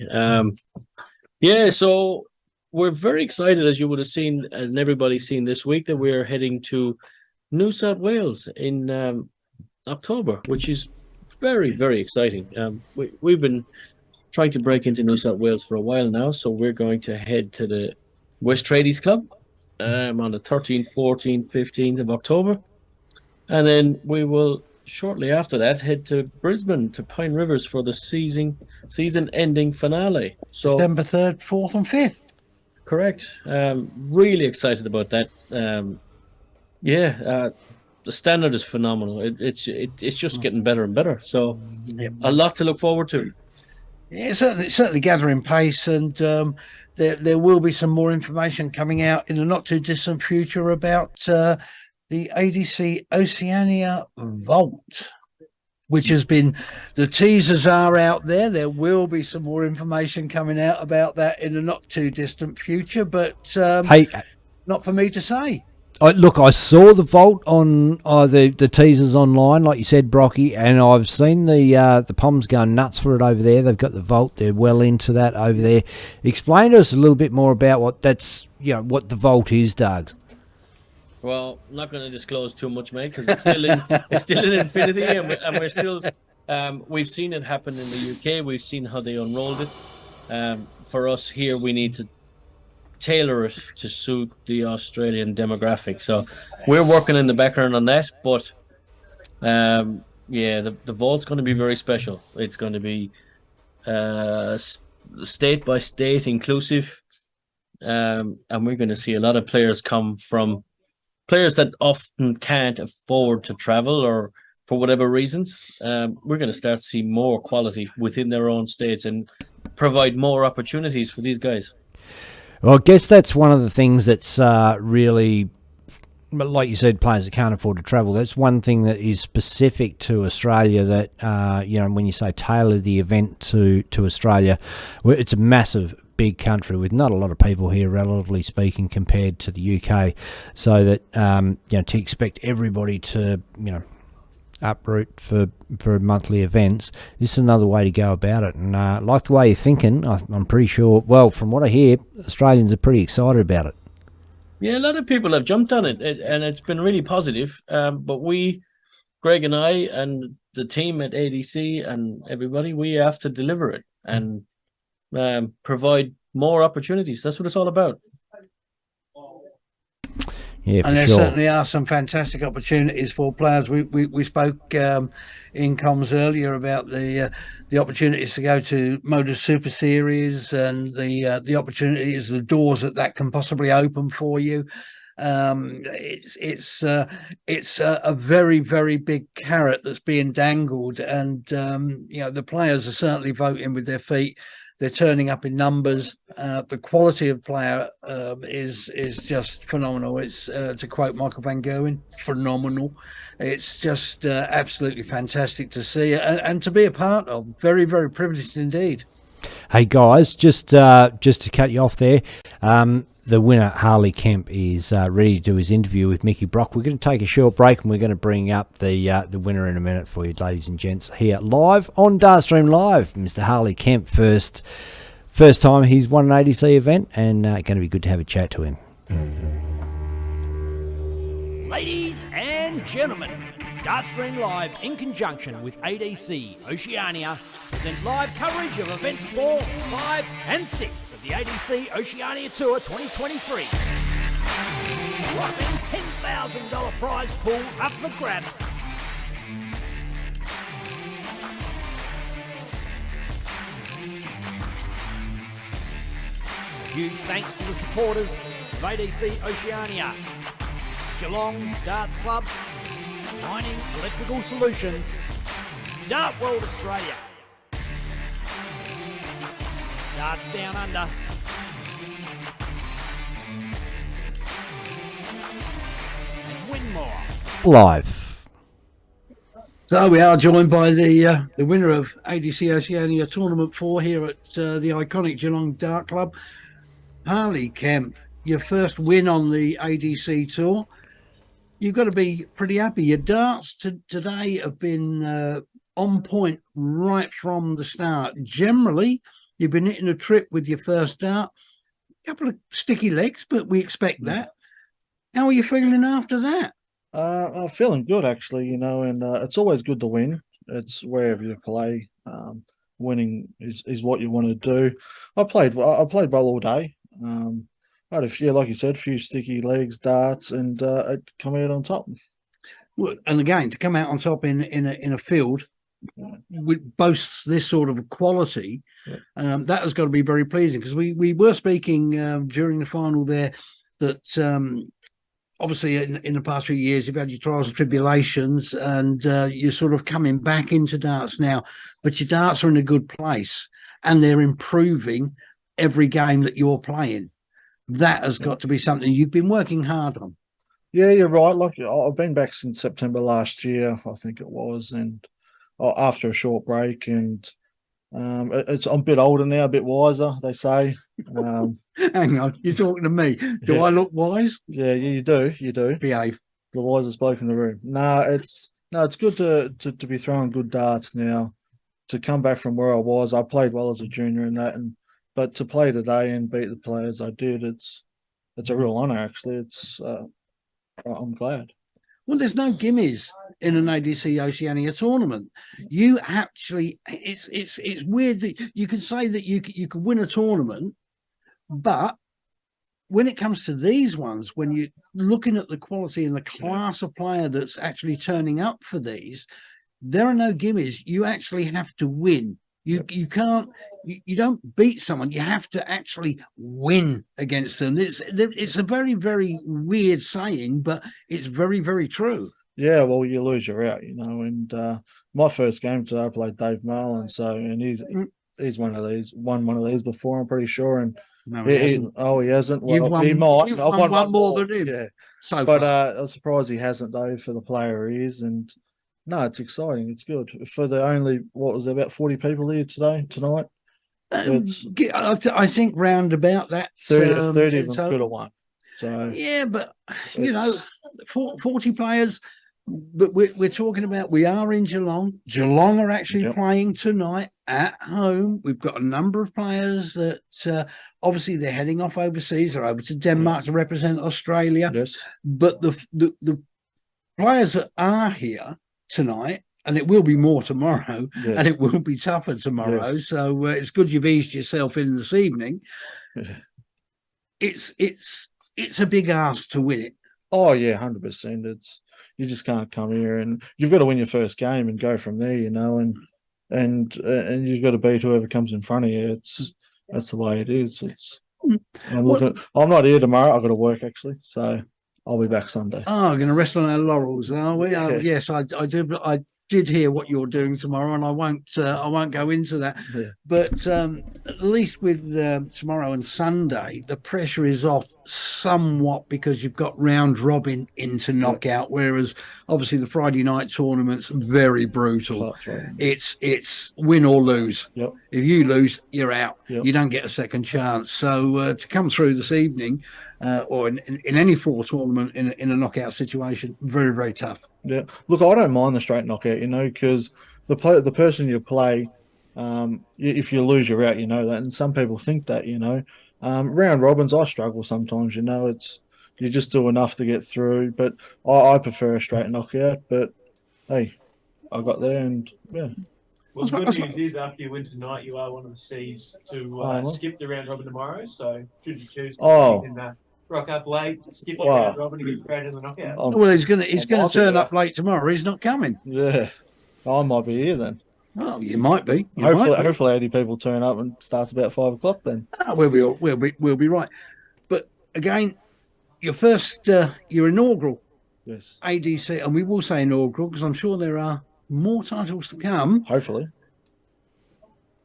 So we're very excited, as you would have seen, and everybody's seen this week, that we're heading to New South Wales in October, which is very, very exciting. We've been trying to break into New South Wales for a while now, so we're going to head to the West Tradies Club on the 13th, 14th, 15th of October, and then we will shortly after that head to Brisbane to Pine Rivers for the season-ending finale. So September 3rd, 4th, and 5th. Correct. Really excited about that. The standard is phenomenal. It's just getting better and better. So a lot to look forward to. Yeah, certainly gathering pace, and there will be some more information coming out in the not too distant future about the ADC Oceania Vault, which has been, the teasers are out there. There will be some more information coming out about that in the not too distant future, but not for me to say. Look, I saw the vault on the teasers online, like you said, Brocky, and I've seen the Poms going nuts for it over there. They've got the vault; they're well into that over there. Explain to us a little bit more about what what the vault is, Doug. Well, I'm not going to disclose too much, mate, because it's still in Infinity, and we're still. We've seen it happen in the UK. We've seen how they unrolled it. For us here, we need to tailor it to suit the Australian demographic. So we're working in the background on that, but the vault's going to be very special. It's going to be state by state inclusive, and we're going to see a lot of players come from players that often can't afford to travel or for whatever reasons. We're going to start to see more quality within their own states and provide more opportunities for these guys. Well, I guess that's one of the things that's really, like you said, players that can't afford to travel. That's one thing that is specific to Australia that, when you say tailor the event to Australia, it's a massive, big country with not a lot of people here, relatively speaking, compared to the UK. So that, to expect everybody to, uproot for monthly events, this is another way to go about it. And like the way you're thinking, I'm pretty sure, well, from what I hear, Australians are pretty excited about it. Yeah, a lot of people have jumped on it, and it's been really positive. But Greg and I and the team at ADC and everybody, we have to deliver it and provide more opportunities. That's what it's all about. Yeah, and there sure. certainly are some fantastic opportunities for players. We spoke in comms earlier about the opportunities to go to Motor Super Series and the opportunities, the doors that can possibly open for you. It's a very, very big carrot that's being dangled, and the players are certainly voting with their feet. They're turning up in numbers. The quality of player is just phenomenal. It's to quote Michael Van Gerwen, phenomenal. It's just absolutely fantastic to see and to be a part of. Very, very privileged indeed. Hey guys, just to cut you off there, the winner Harley Kemp is ready to do his interview with Mickey Brock. We're going to take a short break and we're going to bring up the winner in a minute for you, ladies and gents, here live on Dartstream Live. Mr. Harley Kemp, first time he's won an ADC event, and going to be good to have a chat to him. Ladies and gentlemen, Dartstream Live in conjunction with ADC Oceania present live coverage of events 4, 5 and 6 of the ADC Oceania Tour 2023. Whopping $10,000 prize pool up for grabs. Huge thanks to the supporters of ADC Oceania. Geelong Darts Club, Mining Electrical Solutions, Dart World Australia, Darts Down Under, and Winmore. Live. So we are joined by the winner of ADC Oceania Tournament 4 here at the iconic Geelong Dart Club, Harley Kemp. Your first win on the ADC Tour. You've got to be pretty happy. Your darts today have been on point right from the start. Generally, you've been hitting a trip with your first dart. A couple of sticky legs, but we expect that. How are you feeling after that? I'm feeling good actually, you know, and it's always good to win. It's wherever you play. Winning is what you want to do. I played well all day. I had a few, like you said, a few sticky legs, darts, and it come out on top. Well, and again, to come out on top in a field which boasts this sort of quality, that has got to be very pleasing. Because we were speaking during the final there that obviously in the past few years you've had your trials and tribulations, and you're sort of coming back into darts now, but your darts are in a good place and they're improving every game that you're playing. That has got to be something you've been working hard on. Yeah, you're right. Like I've been back since September last year, I think it was, and after a short break, and I'm a bit older now, a bit wiser, they say. Hang on, you're talking to me. Do I look wise? Yeah, you do. Behave. The wisest bloke in the room. It's good to be throwing good darts now. To come back from where I was, I played well as a junior in that, but to play today and beat the players I did, it's a real honour actually. I'm glad. Well, there's no gimmies in an ADC Oceania tournament. You actually, it's weird that you can say that you could win a tournament, but when it comes to these ones, when you're looking at the quality and the class of player that's actually turning up for these, there are no gimmies. You actually have to win. You don't beat someone. You have to actually win against them. It's a very, very weird saying, but it's very, very true. Yeah, well, you lose, you're out, you know. And my first game today, I played Dave Marlin, and he's won one of these before, I'm pretty sure. And no, he hasn't. He hasn't. Well, he might. You've won one more than him. Yeah. So but far. I'm surprised he hasn't though for the player he is. And no, it's exciting. It's good for the only about 40 people here tonight. I think round about that 30 of them could have won. So yeah, but you know, 40 players. But we're talking about, we are in Geelong. Geelong are actually playing tonight at home. We've got a number of players that obviously they're heading off overseas. They're over to Denmark to represent Australia. Yes. But the players that are here tonight, and it will be more tomorrow, and it will be tougher tomorrow. Yes. So it's good you've eased yourself in this evening. Yeah. It's a big ask to win it. Oh yeah, 100%. You just can't come here, and you've got to win your first game and go from there, you know, and you've got to beat whoever comes in front of you. That's the way it is. I'm not here tomorrow. I've got to work actually, so I'll be back Sunday. Oh, we're going to rest on our laurels, are we? Yes, I do. I did hear what you're doing tomorrow, and I won't go into that. Yeah. But at least with tomorrow and Sunday, the pressure is off somewhat because you've got round robin into knockout, whereas obviously the Friday night tournament's very brutal. Right. It's win or lose. Yep. If you lose, you're out. Yep. You don't get a second chance. So to come through this evening, or in any full tournament in a knockout situation, very, very tough. Yeah, look, I don't mind the straight knockout, you know, because the person you play, if you lose, you're out, you know that, and some people think that, you know. Round robins, I struggle sometimes, you know. You just do enough to get through, but I prefer a straight knockout. But hey, I got there, and yeah. Well, the good news is after you win tonight, you are one of the C's to skip the round robin tomorrow. So should you choose, you can rock up late, skip the round robin, and get straight in the knockout. Well, he's gonna turn up late tomorrow. He's not coming. Yeah, I might be here then. Oh, you might be. Hopefully 80 people turn up and starts about 5 o'clock then. Oh, we'll be right. But again, your inaugural Yes. ADC, and we will say inaugural because I'm sure there are more titles to come. Hopefully.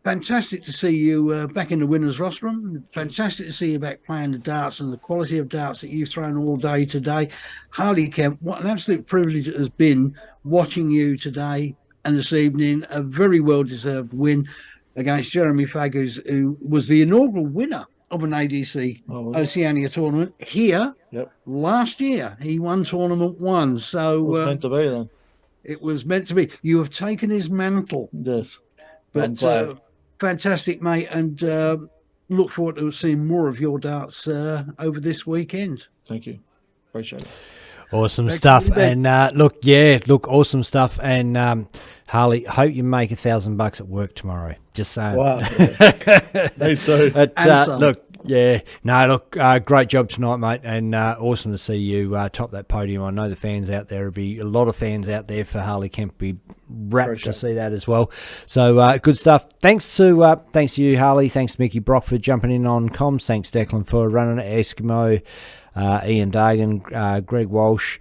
Fantastic to see you back in the winners' rostrum. Fantastic to see you back playing the darts and the quality of darts that you've thrown all day today. Harley Kemp, what an absolute privilege it has been watching you today and this evening. A very well-deserved win against Jeremy Faggers, who was the inaugural winner of an ADC Oceania tournament here last year. He won tournament 1. So It was meant to be then. it was meant to be. You have taken his mantle. Yes. But fantastic, mate, and look forward to seeing more of your darts over this weekend. Thank you. Appreciate it. Awesome stuff. And awesome stuff. And Harley, hope you make $1,000 at work tomorrow. Just saying. Wow. Me too. Great job tonight, mate, and awesome to see you top that podium. I know the fans out there, there'll be a lot of fans out there for Harley Kemp. Be rapt to see that as well. So good stuff. Thanks to you, Harley. Thanks to Mickey Brock for jumping in on comms. Thanks, Declan, for running it. Eskimo, Ian Dargan, Greg Walsh.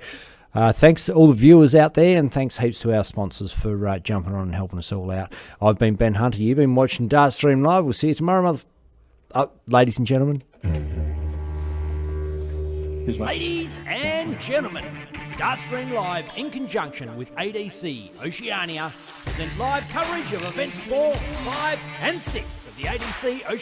Thanks to all the viewers out there, and thanks heaps to our sponsors for jumping on and helping us all out. I've been Ben Hunter. You've been watching Dartstream Live. We'll see you tomorrow, ladies and gentlemen. Ladies and gentlemen, Dartstream Live, in conjunction with ADC Oceania, present live coverage of events 4, 5 and 6 of the ADC Oceania